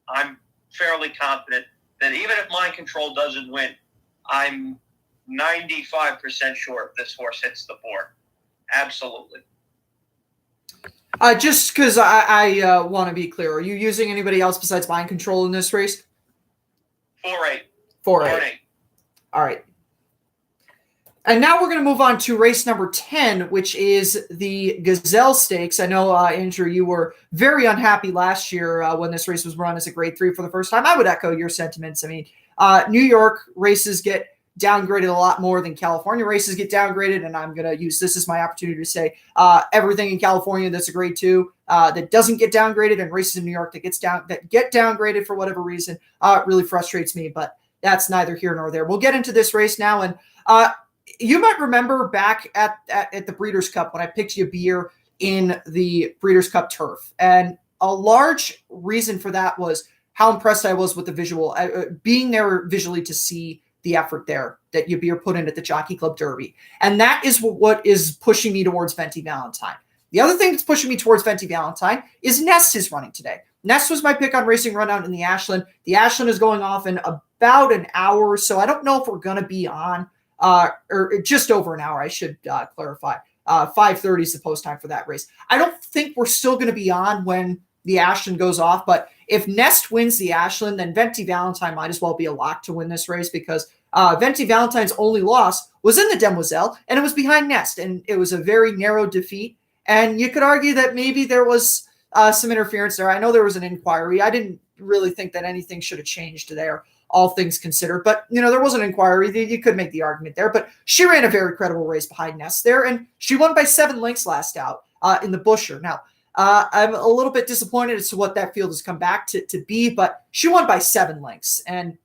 I'm fairly confident that even if Mind Control doesn't win, I'm 95% sure this horse hits the board. Absolutely. Just because I want to be clear, are you using anybody else besides Mind Control in this race? 4-8. 4-8. All right. And now we're going to move on to race number 10, which is the Gazelle Stakes. I know, Andrew, you were very unhappy last year when this race was run as a grade 3 for the first time. I would echo your sentiments. I mean, New York races get downgraded a lot more than California races get downgraded, and I'm going to use this as my opportunity to say everything in California that's a grade 2 that doesn't get downgraded, and races in New York that get downgraded for whatever reason really frustrates me, but that's neither here nor there. We'll get into this race now, and you might remember back at the Breeders' Cup when I picked you a beer in the Breeders' Cup turf. And a large reason for that was how impressed I was with the visual, being there visually to see the effort there that your beer put in at the Jockey Club Derby. And that is what is pushing me towards Venti Valentine. The other thing that's pushing me towards Venti Valentine is Nest is running today. Nest was my pick on Racing Rundown in the Ashland. The Ashland is going off in about an hour, so I don't know if we're going to be on or just over an hour, I should clarify. 5:30 is the post time for that race. I don't think we're still going to be on when the Ashland goes off, but if Nest wins the Ashland, then Venti Valentine might as well be a lock to win this race because Venti Valentine's only loss was in the Demoiselle, and it was behind Nest, and it was a very narrow defeat. And you could argue that maybe there was some interference there. I know there was an inquiry. I didn't really think that anything should have changed there, all things considered. But, there was an inquiry. You could make the argument there. But she ran a very credible race behind Nest there, and she won by 7 lengths last out in the Busher. Now, I'm a little bit disappointed as to what that field has come back to be, but she won by 7 lengths. And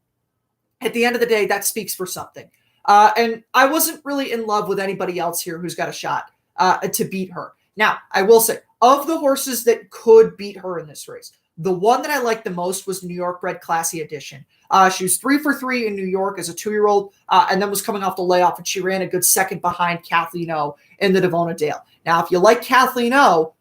at the end of the day, that speaks for something. And I wasn't really in love with anybody else here who's got a shot to beat her. Now, I will say, of the horses that could beat her in this race, the one that I liked the most was New York bred Classy Edition. She was 3 for 3 in New York as a 2-year-old, and then was coming off the layoff, and she ran a good second behind Kathleen O in the Devona Dale. Now, if you like Kathleen O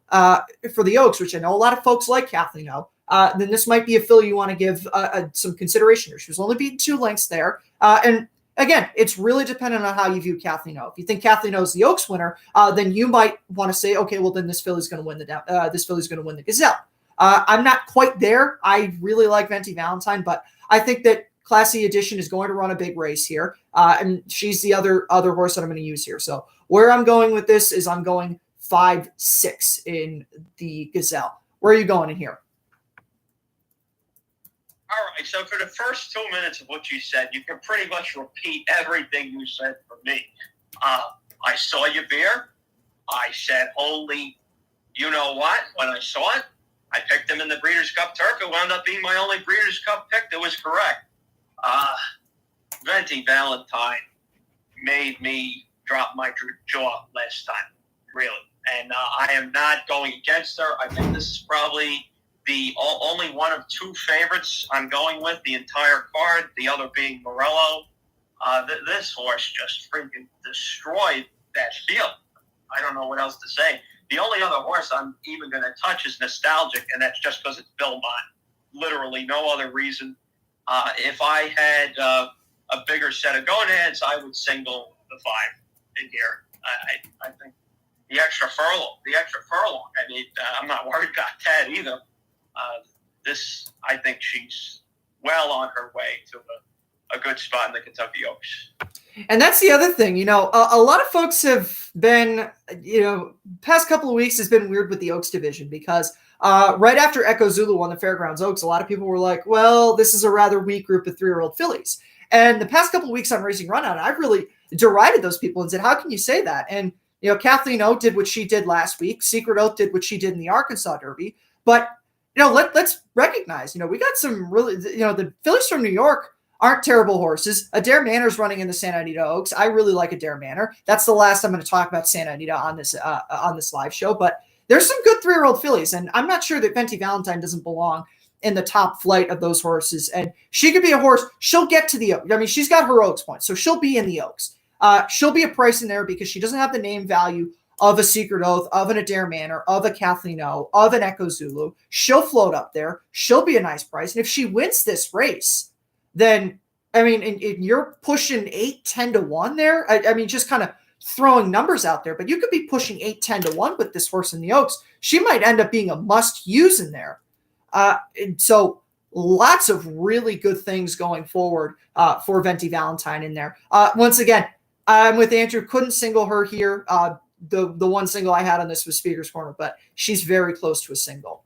for the Oaks, which I know a lot of folks like Kathleen O, then this might be a filly you want to give some consideration to. She was only beaten 2 lengths there, and again, it's really dependent on how you view Kathleen O. If you think Kathleen O is the Oaks winner, then you might want to say, okay, well then this filly's going to win the Gazelle. I'm not quite there. I really like Venti Valentine, but I think that Classy Edition is going to run a big race here, and she's the other horse that I'm going to use here. So where I'm going with this is I'm going 5-6 in the Gazelle. Where are you going in here? All right, so for the first 2 minutes of what you said, you can pretty much repeat everything you said for me. I saw your beer. I said, holy, you know what? When I saw it, I picked him in the Breeders' Cup Turf. It wound up being my only Breeders' Cup pick that was correct. Venti Valentine made me drop my jaw last time, really. And I am not going against her. I think this is probably the only one of 2 favorites I'm going with the entire card, the other being Morello. This horse just freaking destroyed that field. I don't know what else to say. The only other horse I'm even going to touch is Nostalgic, and that's just because it's Belmont. Literally no other reason. If I had a bigger set of go-aheads, I would single the 5 in here. I think the extra furlong. I mean, I'm not worried about that either. I think she's well on her way to a good spot in the Kentucky Oaks. And that's the other thing, a lot of folks have been, past couple of weeks has been weird with the Oaks division because right after Echo Zulu won the Fairgrounds Oaks, a lot of people were like, well, this is a rather weak group of 3-year-old fillies. And the past couple of weeks on Racing Rundown, I've really derided those people and said, how can you say that? And, Kathleen O did what she did last week. Secret Oath did what she did in the Arkansas Derby. But, let's recognize, we got some really, the fillies from New York aren't terrible horses. Adair Manor's running in the Santa Anita Oaks. I really like Adair Manor. That's the last I'm going to talk about Santa Anita on this live show. But there's some good 3-year-old fillies, and I'm not sure that Venti Valentine doesn't belong in the top flight of those horses. And she could be a horse. She'll get to the Oaks. I mean, she's got her Oaks points, so she'll be in the Oaks. She'll be a price in there because she doesn't have the name value of a Secret Oath, of an Adair Manor, of a Kathleen O, of an Echo Zulu. She'll float up there. She'll be a nice price. And if she wins this race, then, I mean, and you're pushing 8, 10 to 1 there. I mean, just kind of throwing numbers out there, but you could be pushing 8, 10 to 1 with this horse in the Oaks. She might end up being a must use in there. And so lots of really good things going forward for Venti Valentine in there. Once again, I'm with Andrew. Couldn't single her here. The one single I had on this was Speaker's Corner, but she's very close to a single.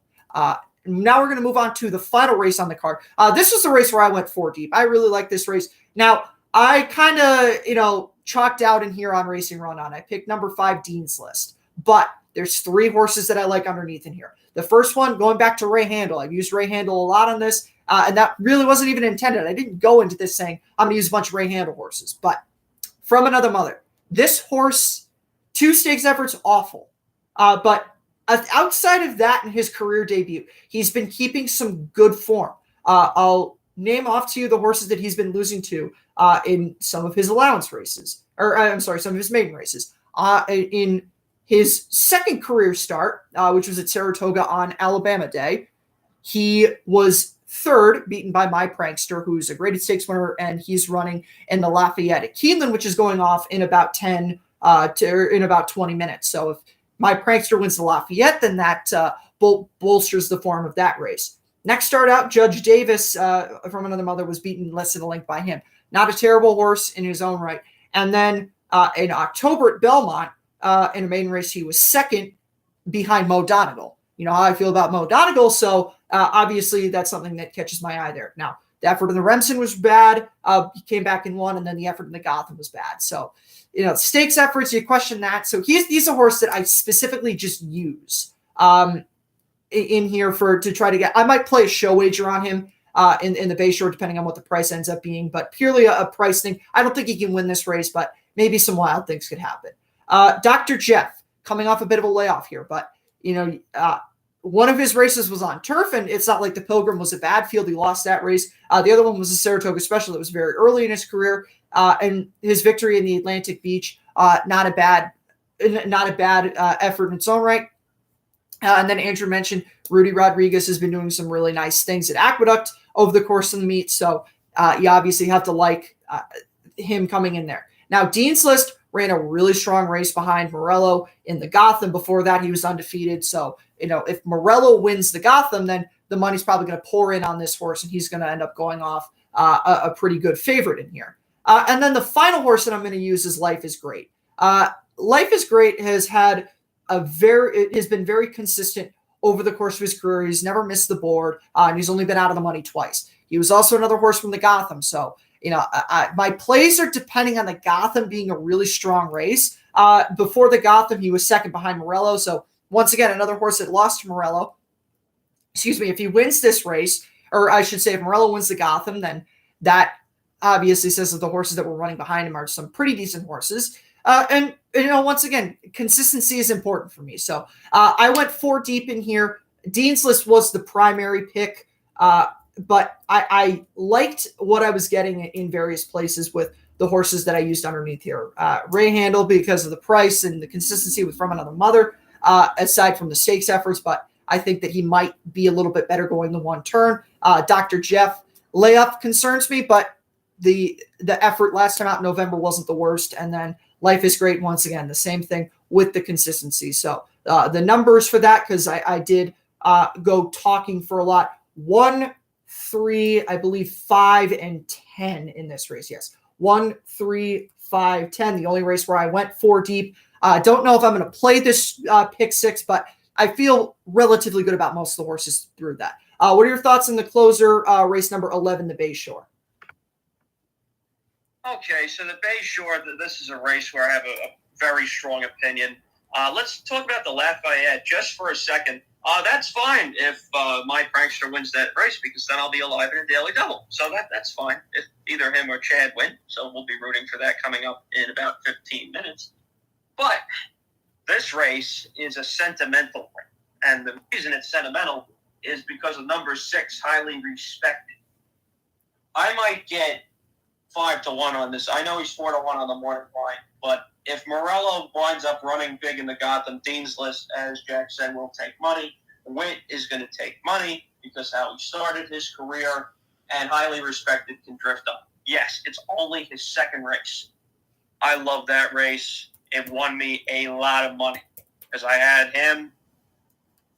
Now we're going to move on to the final race on the card. This was the race where I went 4 deep. I really like this race. Now, I kind of, chalked out in here on Racing Rundown. I picked number 5, Dean's List. But there's 3 horses that I like underneath in here. The first one, going back to Ray Handel. I've used Ray Handel a lot on this, and that really wasn't even intended. I didn't go into this saying I'm going to use a bunch of Ray Handel horses. But From Another Mother, this horse, 2 stakes efforts, awful. But outside of that, in his career debut, he's been keeping some good form. I'll name off to you the horses that he's been losing to in some of his allowance races, some of his maiden races. In his second career start, which was at Saratoga on Alabama Day, he was third, beaten by My Prankster, who's a graded stakes winner, and he's running in the Lafayette at Keeneland, which is going off in about 20 minutes. So if My Prankster wins the Lafayette, then that bolsters the form of that race. Next start out, Judge Davis From Another Mother was beaten less than a length by him. Not a terrible horse in his own right. And then in October at Belmont, in a maiden race, he was second behind Mo Donegal. You know how I feel about Mo Donegal, so obviously that's something that catches my eye there. Now, the effort in the Remsen was bad. He came back and won, and then the effort in the Gotham was bad. So, stakes efforts, you question that. So he's a horse that I specifically just use in here to try to get. I might play a show wager on him in the Bayshore, depending on what the price ends up being, but purely a price thing. I don't think he can win this race, but maybe some wild things could happen. Dr. Jeff, coming off a bit of a layoff here, but one of his races was on turf, and it's not like the Pilgrim was a bad field. He lost that race. The other one was the Saratoga Special that was very early in his career, and his victory in the Atlantic Beach, not a bad effort in its own right. And then Andrew mentioned Rudy Rodriguez has been doing some really nice things at Aqueduct over the course of the meet, so you obviously have to like him coming in there. Now, Dean's List ran a really strong race behind Morello in the Gotham. Before that, he was undefeated. So, if Morello wins the Gotham, then the money's probably going to pour in on this horse, and he's going to end up going off a pretty good favorite in here. And then the final horse that I'm going to use is Life is Great. Life is Great has had it has been very consistent over the course of his career. He's never missed the board, and he's only been out of the money twice. He was also another horse from the Gotham. So, my plays are depending on the Gotham being a really strong race. Before the Gotham, he was second behind Morello. So once again, another horse that lost to Morello. Excuse me, if he wins this race, or I should say if Morello wins the Gotham, then that obviously says that the horses that were running behind him are some pretty decent horses. And once again, consistency is important for me. So I went 4 deep in here. Dean's List was the primary pick. But I liked what I was getting in various places with the horses that I used underneath here. Ray Handel, because of the price and the consistency with From Another Mother, aside from the stakes efforts, but I think that he might be a little bit better going the one turn. Dr. Jeff, layup concerns me, but the effort last time out in November wasn't the worst. And then Life is Great, once again, the same thing. with the consistency. So the numbers for that, because I did go talking for a lot. 1, 3, I believe 5 and 10 in this race. Yes. 1, 3, 5, 10. The only race where I went 4 deep. Don't know if I'm going to play this pick 6, but I feel relatively good about most of the horses through that. What are your thoughts on the closer, race number 11, the Bayshore? Okay, so the Bayshore, this is a race where I have a very strong opinion. Let's talk about the Lafayette just for a second. That's fine if my prankster wins that race, because then I'll be alive in a daily double. So that's fine if either him or Chad win. So we'll be rooting for that coming up in about 15 minutes. But this race is a sentimental race. And the reason it's sentimental is because of number 6, Highly Respected. I might get 5 to 1 on this. I know he's 4 to 1 on the morning line, but if Morello winds up running big in the Gotham Dean's List, as Jack said, will take money. Witt is going to take money because how he started his career, and Highly Respected can drift up. Yes, it's only his second race. I love that race. It won me a lot of money because I had him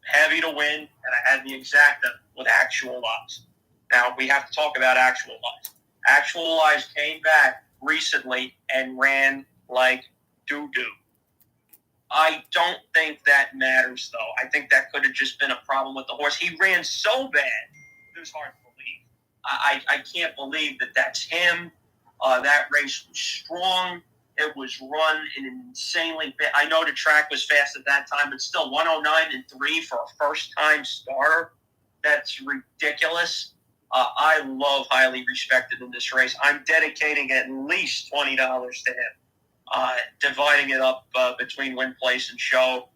heavy to win, and I had the exacta with actual odds. Now, we have to talk about actual odds. Actual Eyes came back recently and ran like doo-doo. I don't think that matters, though. I think that could have just been a problem with the horse. He ran so bad, it was hard to believe. I can't believe that that's him. That race was strong. It was run in an insanely bad. I know the track was fast at that time, but still 109.3 for a first-time starter. That's ridiculous. I love Highly Respected in this race. I'm dedicating at least $20 to him, dividing it up between win, place, and show.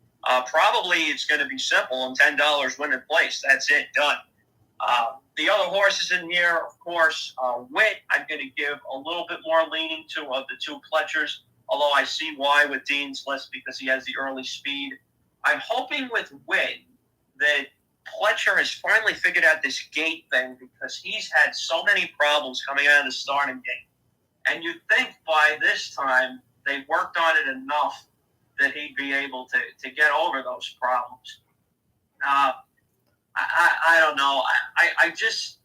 Probably it's going to be simple, and $10 win and place. That's it, done. The other horses in here, of course, Witt, I'm going to give a little bit more leaning to of the 2 Pletchers, although I see why with Dean's List because he has the early speed. I'm hoping with Witt that Pletcher has finally figured out this gate thing because he's had so many problems coming out of the starting gate. And you'd think by this time they worked on it enough that he'd be able to get over those problems. I don't know. I just,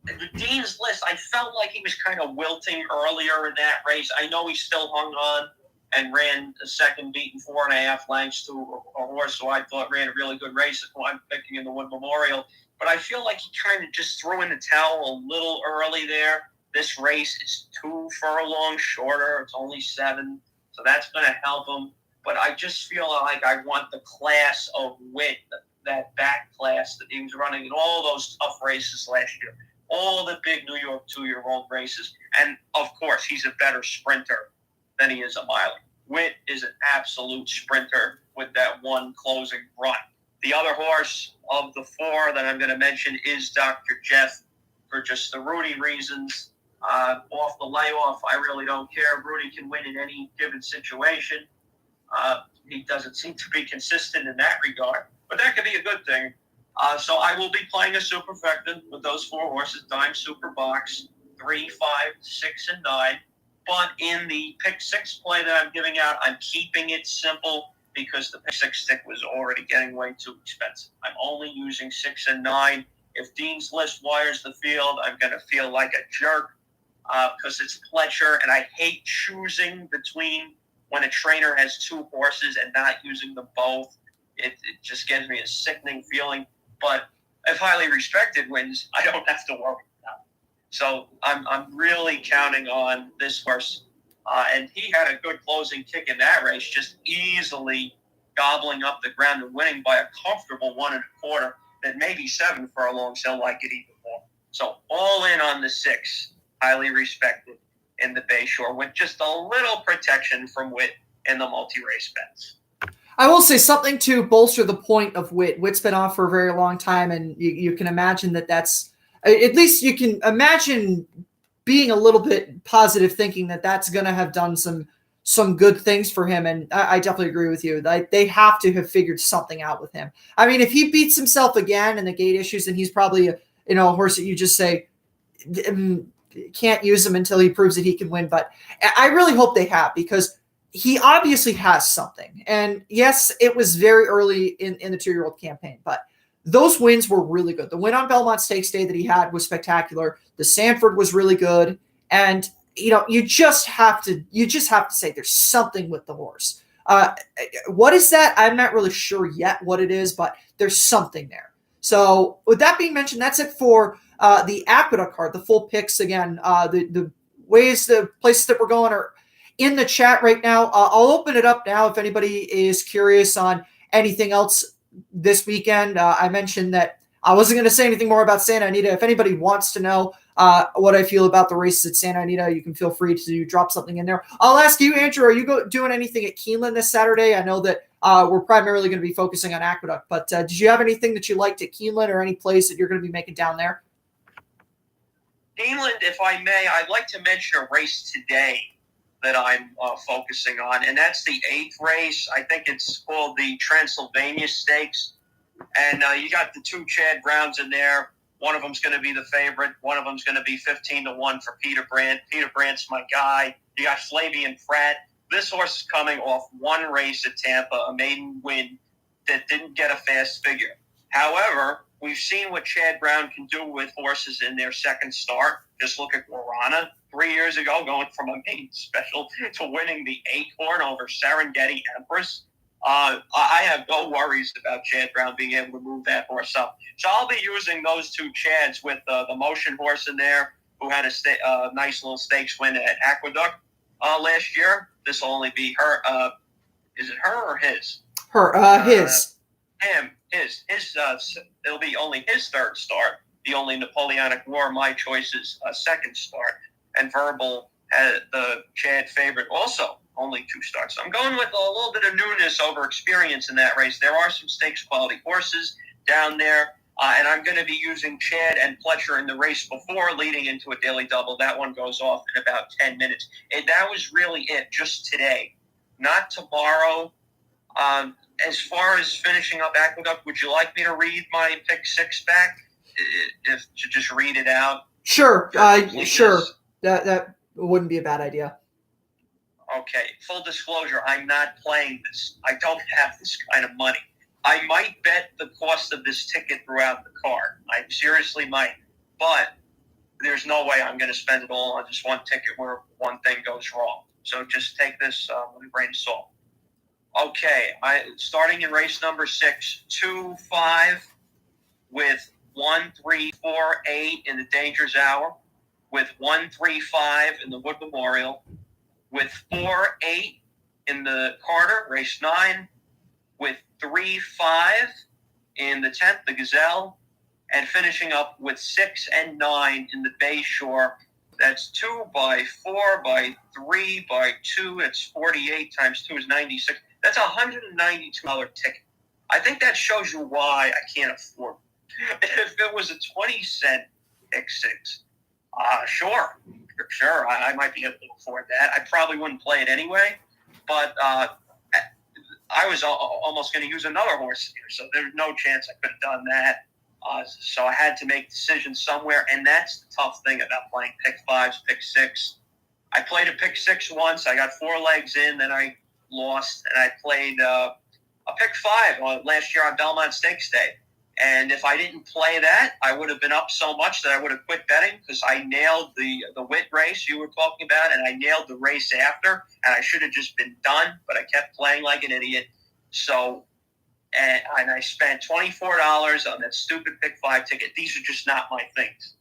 the Dean's List, I felt like he was kind of wilting earlier in that race. I know he still hung on and ran a second beaten 4.5 lengths to a horse who I thought ran a really good race. I'm picking in the Wood Memorial. But I feel like he kind of just threw in the towel a little early there. This race is 2 furlongs shorter. It's only 7. So that's going to help him. But I just feel like I want the class of Witt, that back class that he was running in all those tough races last year. All the big New York 2-year-old races. And, of course, he's a better sprinter than he is a miler. Witt is an absolute sprinter with that one closing run. The other horse of the 4 that I'm going to mention is Dr. Jeff for just the Rudy reasons. Off the layoff, I really don't care. Rudy can win in any given situation. He doesn't seem to be consistent in that regard, but that could be a good thing. So I will be playing a superfecta with those 4 horses, Dime Super Box, 3, 5, 6, and 9. But in the pick 6 play that I'm giving out, I'm keeping it simple because the pick 6 stick was already getting way too expensive. I'm only using 6 and 9. If Dean's List wires the field, I'm going to feel like a jerk because it's Pletcher, and I hate choosing between when a trainer has 2 horses and not using them both. It just gives me a sickening feeling. But if Highly Respected wins, I don't have to worry. So I'm really counting on this horse. And he had a good closing kick in that race, just easily gobbling up the ground and winning by a comfortable 1 1/4. That maybe 7 furlongs, he'll like it even more. So all in on the 6, Highly Respected in the Bayshore with just a little protection from Witt in the multi-race bets. I will say something to bolster the point of Witt. Witt's been off for a very long time, and you can imagine that's at least you can imagine being a little bit positive, thinking that that's going to have done some good things for him. And I definitely agree with you. They have to have figured something out with him. I mean, if he beats himself again in the gate issues, then he's probably a horse that you just say can't use him until he proves that he can win. But I really hope they have, because he obviously has something. And yes, it was very early in the 2-year-old campaign, but those wins were really good. The win on Belmont Stakes Day that he had was spectacular. The Sanford was really good. And, you just have to say there's something with the horse. What is that? I'm not really sure yet what it is, but there's something there. So with that being mentioned, that's it for the Aqueduct card, the full picks again. The places that we're going are in the chat right now. I'll open it up now if anybody is curious on anything else this weekend. I mentioned that I wasn't going to say anything more about Santa Anita. If anybody wants to know what I feel about the races at Santa Anita, you can feel free to drop something in there. I'll ask you, Andrew, are you doing anything at Keeneland this Saturday? I know that we're primarily going to be focusing on Aqueduct, but did you have anything that you liked at Keeneland or any place that you're going to be making down there? Keeneland, if I may, I'd like to mention a race today that I'm focusing on, and that's the 8th race. I think it's called the Transylvania Stakes, and you got the 2 Chad Browns in there. One of them's going to be the favorite. One of them's going to be 15-1 for Peter Brandt. Peter Brandt's my guy. You got Flavian Pratt. This horse is coming off one race at Tampa, a maiden win that didn't get a fast figure. However, we've seen what Chad Brown can do with horses in their second start. Just look at Guarana 3 years ago, going from a main special to winning the Acorn over Serengeti Empress. I have no worries about Chad Brown being able to move that horse up. So I'll be using those 2 Chads with the motion horse in there, who had a nice little stakes win at Aqueduct last year. This will only be her. Is it her or his? Her. His. Him. His. It'll be only his third start. The only Napoleonic War, my choice's second start. And Verbal, the Chad favorite, also only 2 starts. So I'm going with a little bit of newness over experience in that race. There are some stakes quality horses down there, and I'm going to be using Chad and Pletcher in the race before leading into a daily double. That one goes off in about 10 minutes. And that was really it, just today, not tomorrow. As far as finishing up Aqueduct, would you like me to read my pick 6 back? If to just read it out? Sure. Sure. That wouldn't be a bad idea. Okay, full disclosure, I'm not playing this. I don't have this kind of money. I might bet the cost of this ticket throughout the card. I seriously might. But there's no way I'm going to spend it all on just one ticket where one thing goes wrong. So just take this with a grain of salt. Okay, starting in race number 6, 2-5 with 1, 3, 4, 8 in the Danger's Hour, with 1, 3, 5 in the Wood Memorial, with 4, 8 in the Carter, race 9, with 3, 5 in the 10th, the Gazelle, and finishing up with 6 and 9 in the Bayshore. That's 2 by 4 by 3 by 2. That's 48 times 2 is 96. That's a $192 ticket. I think that shows you why I can't afford it. If it was a 20-cent pick 6, sure, I might be able to afford that. I probably wouldn't play it anyway, but I was almost going to use another horse here, so there's no chance I could have done that. So I had to make decisions somewhere, and that's the tough thing about playing pick 5s, pick 6. I played a pick 6 once. I got 4 legs in, then I lost, and I played a pick 5 last year on Belmont Stakes Day. And if I didn't play that, I would have been up so much that I would have quit betting, because I nailed the Witt race you were talking about, and I nailed the race after, and I should have just been done, but I kept playing like an idiot. So, and I spent $24 on that stupid pick 5 ticket. These are just not my things.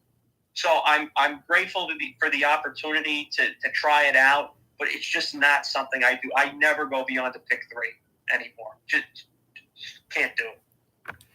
So I'm grateful for the opportunity to try it out, but it's just not something I do. I never go beyond the pick 3 anymore. Just can't do it.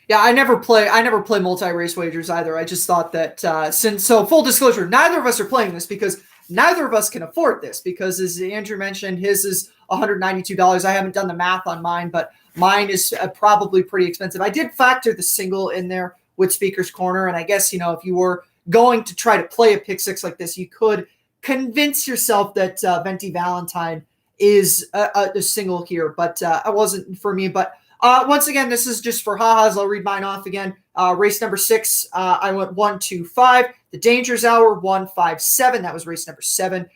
Yeah, I never play multi-race wagers either. I just thought that so full disclosure, neither of us are playing this because neither of us can afford this, because as Andrew mentioned, his is $192. I haven't done the math on mine, but mine is probably pretty expensive. I did factor the single in there with Speaker's Corner, and I guess, if you were going to try to play a pick 6 like this, you could convince yourself that Venti Valentine is a single here, but it wasn't for me. But once again, this is just for ha-has. I'll read mine off again. Race number 6, I went 1, 2, 5. The Danger's Hour, 1, 5, 7. That was race number 7.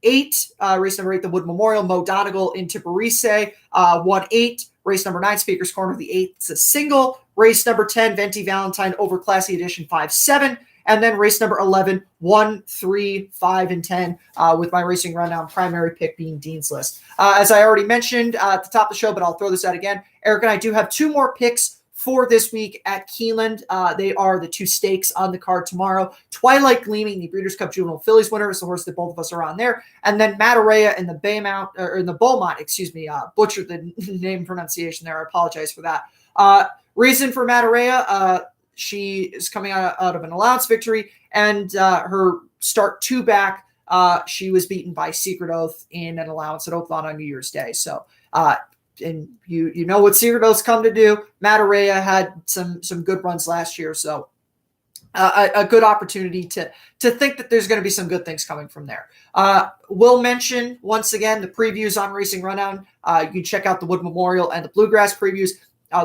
8, race number 8, the Wood Memorial, Mo Donegal into Parise, 1-8. Race number 9, Speaker's Corner, the 8th. It's a single. Race number 10, Venti Valentine over Classy Edition, 5-7. And then race number 11, 1, 3, 5, and 10, with my Racing Rundown primary pick being Dean's List. As I already mentioned at the top of the show, but I'll throw this out again, Eric and I do have 2 more picks for this week at Keeneland. They are the 2 stakes on the card tomorrow. Twilight Gleaming, the Breeders' Cup Juvenile Fillies winner, is the horse that both of us are on there. And then Matarea in the Beaumont, butchered the name pronunciation there. I apologize for that. Reason for Matarea, she is coming out of an allowance victory, and her start 2 back, she was beaten by Secret Oath in an allowance at Oaklawn on New Year's Day. So, and you know what Secret Oath's come to do. Matarea had some good runs last year, so a good opportunity to think that there's going to be some good things coming from there. We'll mention once again the previews on Racing Rundown. You can check out the Wood Memorial and the Bluegrass previews.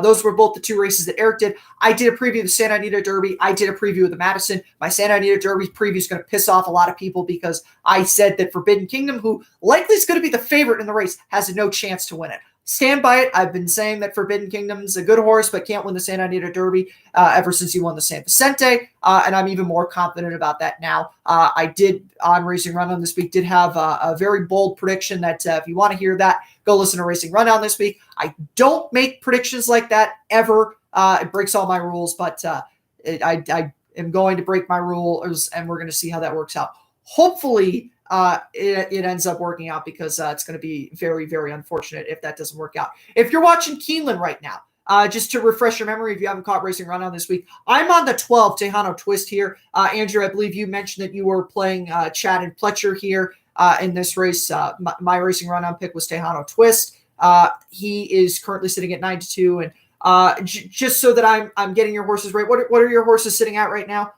Those were both the 2 races that Eric did. I did a preview of the Santa Anita Derby. I did a preview of the Madison. My Santa Anita Derby preview is going to piss off a lot of people because I said that Forbidden Kingdom, who likely is going to be the favorite in the race, has no chance to win it. Stand by it. I've been saying that Forbidden Kingdom's a good horse, but can't win the Santa Anita Derby ever since he won the San Vicente, and I'm even more confident about that now. I did, on Racing Rundown this week, did have a very bold prediction that if you want to hear that, go listen to Racing Rundown this week. I don't make predictions like that ever. It breaks all my rules, but I am going to break my rules, and we're going to see how that works out. Hopefully, it ends up working out, because it's going to be very, very unfortunate if that doesn't work out. If you're watching Keeneland right now, just to refresh your memory, if you haven't caught Racing Rundown this week, I'm on the 12 Tejano Twist here. Andrew, I believe you mentioned that you were playing Chad and Pletcher here in this race. My Racing Rundown pick was Tejano Twist. He is currently sitting at 9-2, and just so that I'm getting your horses right, what are your horses sitting at right now?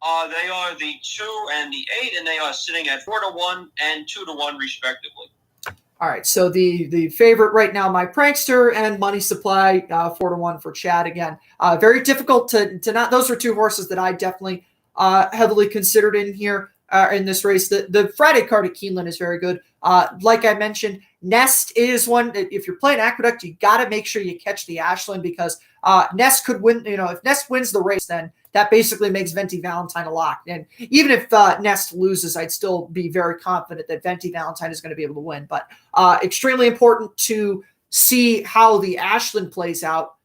They are the 2 and the 8, and they are sitting at 4-1 and 2-1 respectively. All right, so the favorite right now, My Prankster, and Money Supply, 4-1 for Chad again. Very difficult to not. Those are 2 horses that I definitely heavily considered in here in this race. The Friday card at Keeneland is very good. Like I mentioned, Nest is one. If you're playing Aqueduct, you got to make sure you catch the Ashland, because Nest could win. If Nest wins the race, then that basically makes Venti Valentine a lock. And even if Nest loses, I'd still be very confident that Venti Valentine is going to be able to win. But extremely important to see how the Ashland plays out,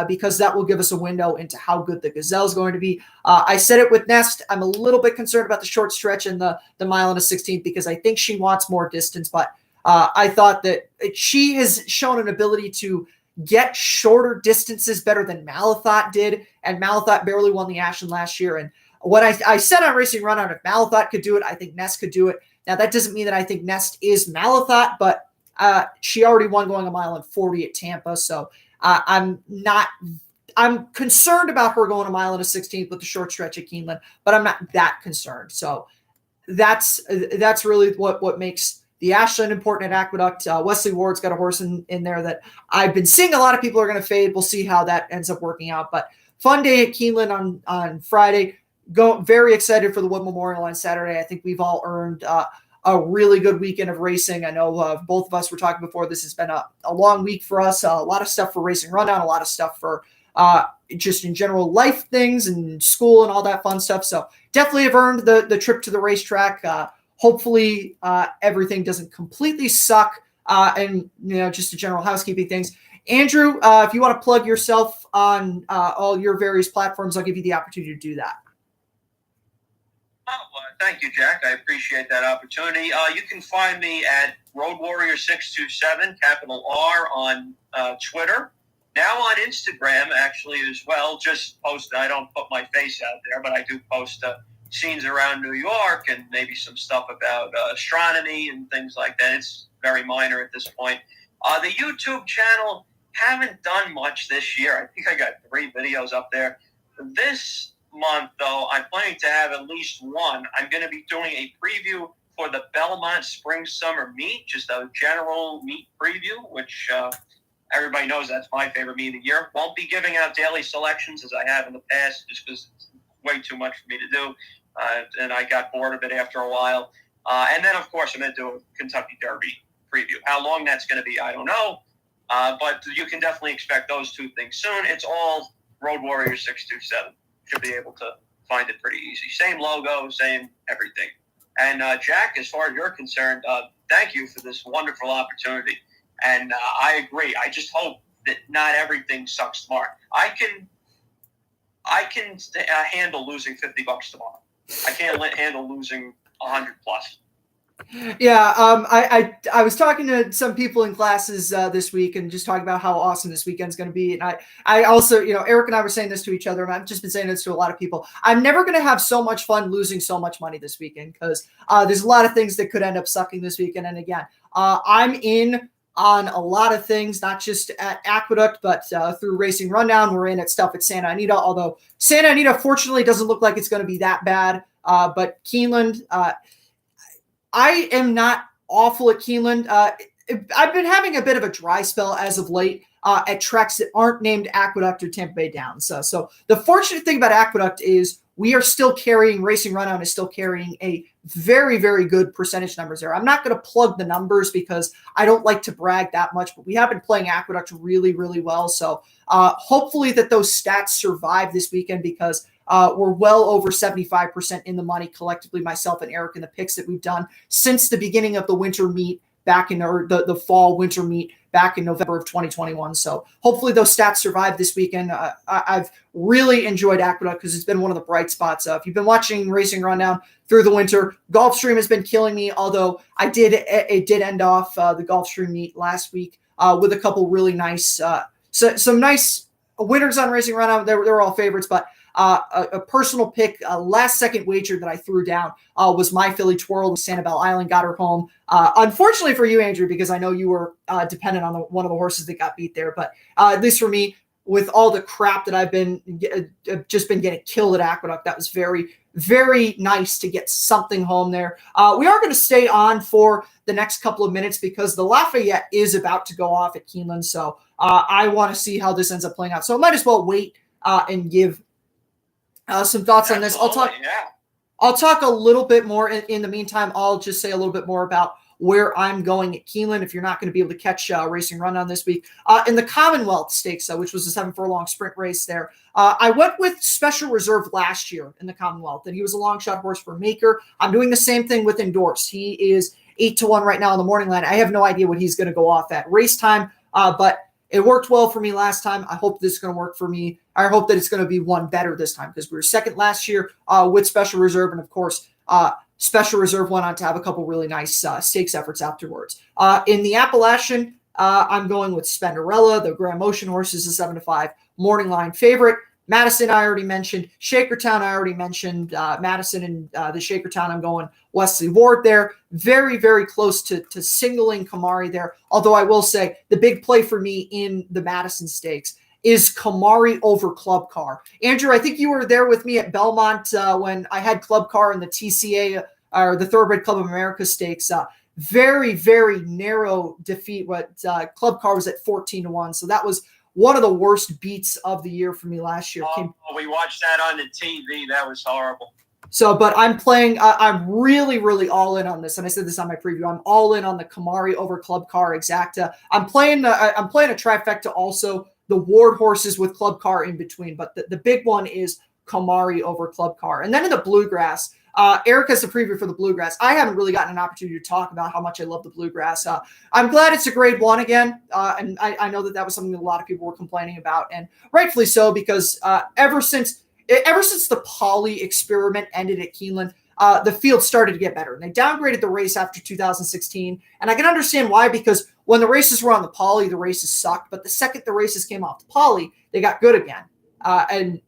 because that will give us a window into how good the Gazelle is going to be. I said it with Nest. I'm a little bit concerned about the short stretch and the mile and a 16th, because I think she wants more distance. But I thought that she has shown an ability to get shorter distances better than Malathot did, and Malathot barely won the Ashland last year. And what I said on Racing Rundown, if Malathot could do it, I think Nest could do it. Now, that doesn't mean that I think Nest is Malathot, but she already won going a mile and 40 at Tampa, so I'm concerned about her going a mile and a 16th with the short stretch at Keeneland, but I'm not that concerned. So that's really what makes the Ashland important at Aqueduct. Wesley Ward's got a horse in there that I've been seeing a lot of people are going to fade. We'll see how that ends up working out. But fun day at Keeneland on Friday. Very excited for the Wood Memorial on Saturday. I think we've all earned a really good weekend of racing. I know both of us were talking before. This has been a long week for us. A lot of stuff for Racing Rundown, a lot of stuff for just in general life things and school and all that fun stuff. So definitely have earned the trip to the racetrack. Hopefully everything doesn't completely suck, and just the general housekeeping things. Andrew, if you want to plug yourself on all your various platforms, I'll give you the opportunity to do that. Thank you, Jack. I appreciate that opportunity. You can find me at Road Warrior 627, capital R, on Twitter. Now on Instagram, actually, as well. Just post. I don't put my face out there, but I do post scenes around New York and maybe some stuff about astronomy and things like that. It's very minor at this point. The YouTube channel, haven't done much this year. I think I got 3 videos up there. This month, though, I'm planning to have at least one. I'm going to be doing a preview for the Belmont Spring Summer Meet, just a general meet preview, which everybody knows that's my favorite meet of the year. Won't be giving out daily selections as I have in the past, just because it's way too much for me to do, and I got bored of it after a while. And then, of course, I'm going to do a Kentucky Derby preview. How long that's going to be, I don't know. But you can definitely expect those two things soon. It's all Road Warrior 627. Should be able to find it pretty easy. Same logo, same everything. And Jack, as far as you're concerned, thank you for this wonderful opportunity. And I agree. I just hope that not everything sucks tomorrow. I can handle losing $50 tomorrow. I can't handle losing 100 plus. Yeah, I was talking to some people in classes this week and just talking about how awesome this weekend's going to be. And I also, Eric and I were saying this to each other, and I've just been saying this to a lot of people. I'm never going to have so much fun losing so much money this weekend because there's a lot of things that could end up sucking this weekend. And again, I'm in on a lot of things, not just at Aqueduct, but through Racing Rundown. We're in at stuff at Santa Anita, although Santa Anita, fortunately, doesn't look like it's going to be that bad. But Keeneland, I am not awful at Keeneland. I've been having a bit of a dry spell as of late at tracks that aren't named Aqueduct or Tampa Bay Downs. So the fortunate thing about Aqueduct is we are still carrying, Racing Rundown is still carrying a very, very good percentage numbers there. I'm not going to plug the numbers because I don't like to brag that much, but we have been playing Aqueduct really, really well. So hopefully that those stats survive this weekend because we're well over 75% in the money collectively, myself and Eric, in the picks that we've done since the beginning of the winter meet back in the fall winter meet back in November of 2021. So hopefully those stats survive this weekend. I've really enjoyed Aqueduct because it's been one of the bright spots. If you've been watching Racing Rundown through the winter, Gulfstream has been killing me, although it did end off the Gulfstream meet last week with a couple really nice, some nice winners on Racing Rundown. They were all favorites, but a personal pick, last second wager that I threw down was my filly Twirl with Sanibel Island, got her home. Unfortunately for you, Andrew, because I know you were dependent on one of the horses that got beat there. But at least for me, with all the crap that I've just been getting killed at Aqueduct, that was very, very nice to get something home there. We are going to stay on for the next couple of minutes because the Lafayette is about to go off at Keeneland. So I want to see how this ends up playing out. So I might as well wait and give some thoughts on this. I'll talk a little bit more in the meantime. I'll just say a little bit more about where I'm going at Keeneland if you're not going to be able to catch Racing Rundown this week. In the Commonwealth Stakes, which was a 7 furlong sprint race there, I went with Special Reserve last year in the Commonwealth, and he was a long shot horse for Maker. I'm doing the same thing with Endorsed. He is 8-1 right now on the morning line. I have no idea what he's going to go off at race time, but it worked well for me last time. I hope this is going to work for me. I hope that it's going to be one better this time because we were second last year with Special Reserve. And of course, Special Reserve went on to have a couple really nice stakes efforts afterwards. In the Appalachian, I'm going with Spenderella. The Grand Motion horse is a 7-5 morning line favorite. Madison, I already mentioned. Shakertown, I already mentioned. Madison and the Shakertown, I'm going Wesley Ward there. Very, very close to singling Kamari there. Although I will say the big play for me in the Madison Stakes is Kamari over Club Car. Andrew, I think you were there with me at Belmont when I had Club Car in the TCA or the Thoroughbred Club of America Stakes. Very, very narrow defeat. Club Car was at 14-1. So that was one of the worst beats of the year for me last year. We watched that on the TV. That was horrible. So, but I'm playing, I'm really, really all in on this. And I said this on my preview. I'm all in on the Kamari over Club Car Exacta. I'm playing a trifecta also, the Ward horses with Club Car in between. But the big one is Kamari over Club Car. And then in the Bluegrass, Eric has a preview for the Bluegrass. I haven't really gotten an opportunity to talk about how much I love the Bluegrass. I'm glad it's a grade 1 again. And I know that was something that a lot of people were complaining about, and rightfully so, because ever since the Poly experiment ended at Keeneland, the field started to get better. And they downgraded the race after 2016. And I can understand why, because when the races were on the Poly, the races sucked. But the second the races came off the Poly, they got good again. And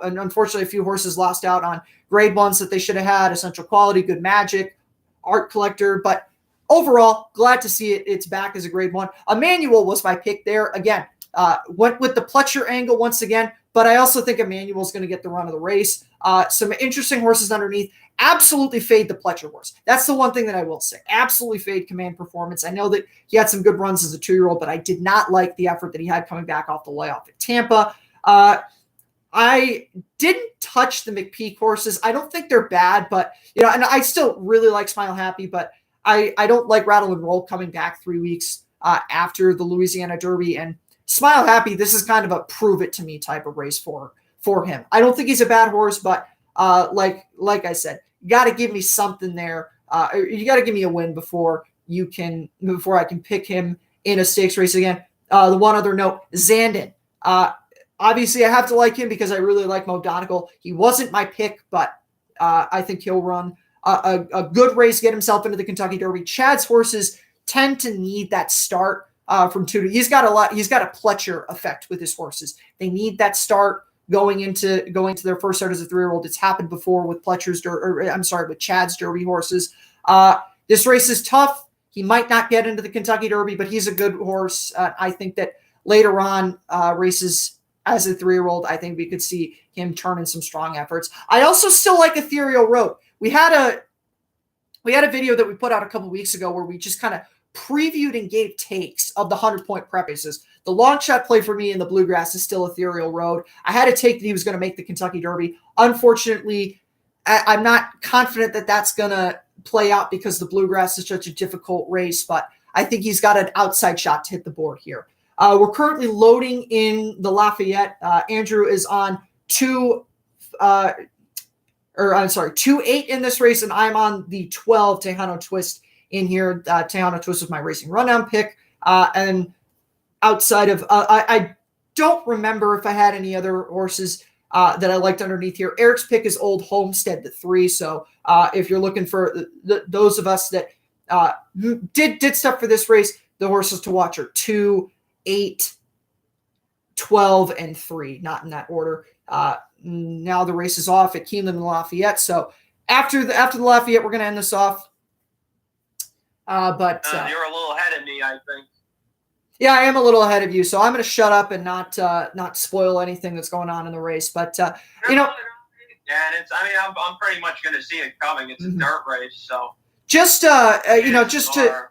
unfortunately, a few horses lost out on grade 1s that they should have had: Essential Quality, Good Magic, Art Collector. But overall, glad to see it's back as a grade 1. Emmanuel was my pick there. Again, went with the Pletcher angle once again, but I also think Emmanuel's going to get the run of the race. Some interesting horses underneath. Absolutely fade the Pletcher horse. That's the one thing that I will say. Absolutely fade Command Performance. I know that he had some good runs as a 2-year-old, but I did not like the effort that he had coming back off the layoff at Tampa. I didn't touch the McPeak horses. I don't think they're bad, but and I still really like Smile Happy, but I don't like Rattle and Roll coming back 3 weeks after the Louisiana Derby. And Smile Happy, this is kind of a prove it to me type of race for him. I don't think he's a bad horse, but like I said, you got to give me something there. You got to give me a win before I can pick him in a stakes race again. The one other note, Zandon. Obviously, I have to like him because I really like Mo Donegal. He wasn't my pick, but I think he'll run a good race, get himself into the Kentucky Derby. Chad's horses tend to need that start from 2 to. He's got a Pletcher effect with his horses. They need that start going into their first start as a 3-year-old. It's happened before with with Chad's Derby horses. This race is tough. He might not get into the Kentucky Derby, but he's a good horse. I think that later on races as a 3-year-old, I think we could see him turn in some strong efforts. I also still like Ethereal Road. We had a video that we put out a couple weeks ago where we just kind of previewed and gave takes of the 100-point prep races. The long shot play for me in the Bluegrass is still Ethereal Road. I had a take that he was going to make the Kentucky Derby. Unfortunately, I'm not confident that that's going to play out because the Bluegrass is such a difficult race, but I think he's got an outside shot to hit the board here. We're currently loading in the Lafayette. Andrew is on 2-8 in this race, and I'm on the 12 Tejano Twist in here. Tejano Twist was my racing rundown pick. And outside of, I don't remember if I had any other horses that I liked underneath here. Eric's pick is Old Homestead, the 3. So if you're looking for those of us that did stuff for this race, the horses to watch are 2, 8, 12, and 3, not in that order. Now the race is off at Keeneland and Lafayette. So after the Lafayette, we're going to end this off. But you're a little ahead of me, I think. Yeah, I am a little ahead of you, so I'm going to shut up and not spoil anything that's going on in the race. But and I'm pretty much going to see it coming. It's a dirt race, so just to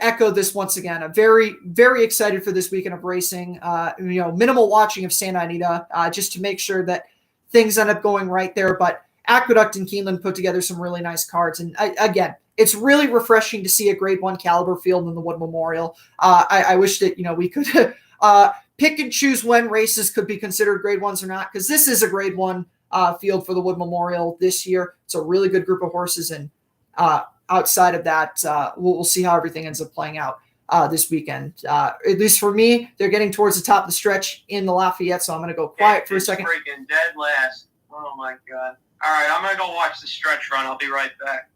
echo this once again, I'm very, very excited for this weekend of racing. Minimal watching of Santa Anita, just to make sure that things end up going right there. But Aqueduct and Keeneland put together some really nice cards. And again, it's really refreshing to see a Grade 1 caliber field in the Wood Memorial. I wish that, we could pick and choose when races could be considered Grade 1s or not, because this is a Grade 1 field for the Wood Memorial this year. It's a really good group of horses. And outside of that, we'll see how everything ends up playing out this weekend. At least for me, they're getting towards the top of the stretch in the Lafayette, so I'm going to go quiet for a second. Freaking dead last. Oh, my God. All right, I'm going to go watch the stretch run. I'll be right back.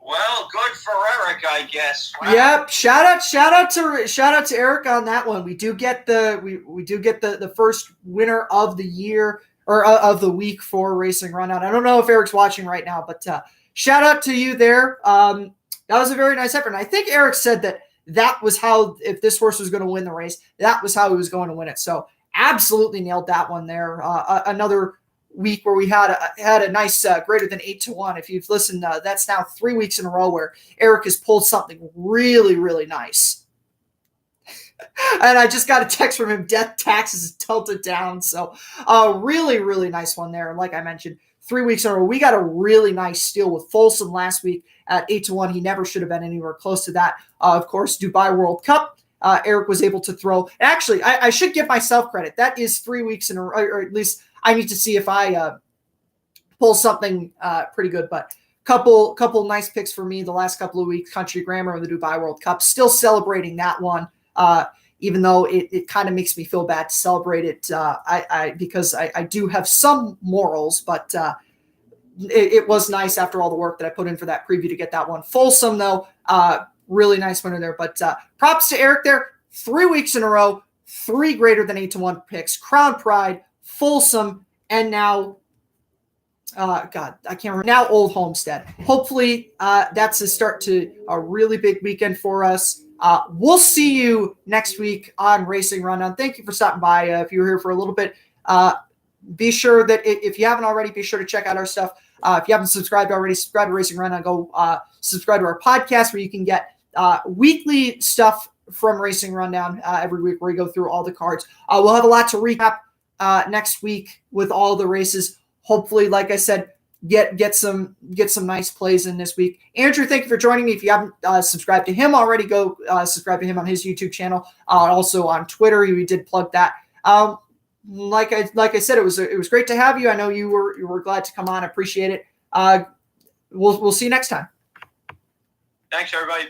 Well, good for Eric, I guess. Wow. Yep. Shout out to Eric on that one. We do get the first winner of the year or of the week for Racing Runout. I don't know if Eric's watching right now, but shout out to you there. That was a very nice effort. And I think Eric said that was how, if this horse was going to win the race, that was how he was going to win it. So absolutely nailed that one there. Another week where we had a nice greater than 8-1. If you've listened, that's now 3 weeks in a row where Eric has pulled something really, really nice. And I just got a text from him, death taxes tilted down. So really, really nice one there. And like I mentioned, 3 weeks in a row, we got a really nice steal with Folsom last week at 8-1. He never should have been anywhere close to that. Of course, Dubai World Cup. Eric was able to throw. Actually, I should give myself credit. That is 3 weeks in a row, or at least I need to see if I pull something pretty good. But couple nice picks for me the last couple of weeks. Country Grammar and the Dubai World Cup. Still celebrating that one, even though it kind of makes me feel bad to celebrate it. Because I do have some morals, but it was nice after all the work that I put in for that preview to get that one. Folsom, though, really nice winner there. But props to Eric there. 3 weeks in a row, 3 greater than 8-1 picks. Crown Pride, Folsom, and now God, I can't remember now. Old Homestead. Hopefully, that's a start to a really big weekend for us. We'll see you next week on Racing Rundown. Thank you for stopping by. If you were here for a little bit, be sure that if you haven't already, be sure to check out our stuff. If you haven't subscribed already, subscribe to Racing Rundown. Go subscribe to our podcast where you can get weekly stuff from Racing Rundown every week where we go through all the cards. We'll have a lot to recap next week with all the races. Hopefully, like I said, get some nice plays in this week. Andrew, thank you for joining me. If you haven't subscribed to him already, go subscribe to him on his YouTube channel. Also on Twitter, we did plug that. Like I said, it was great to have you. I know you were glad to come on. I appreciate it. We'll see you next time. Thanks, everybody.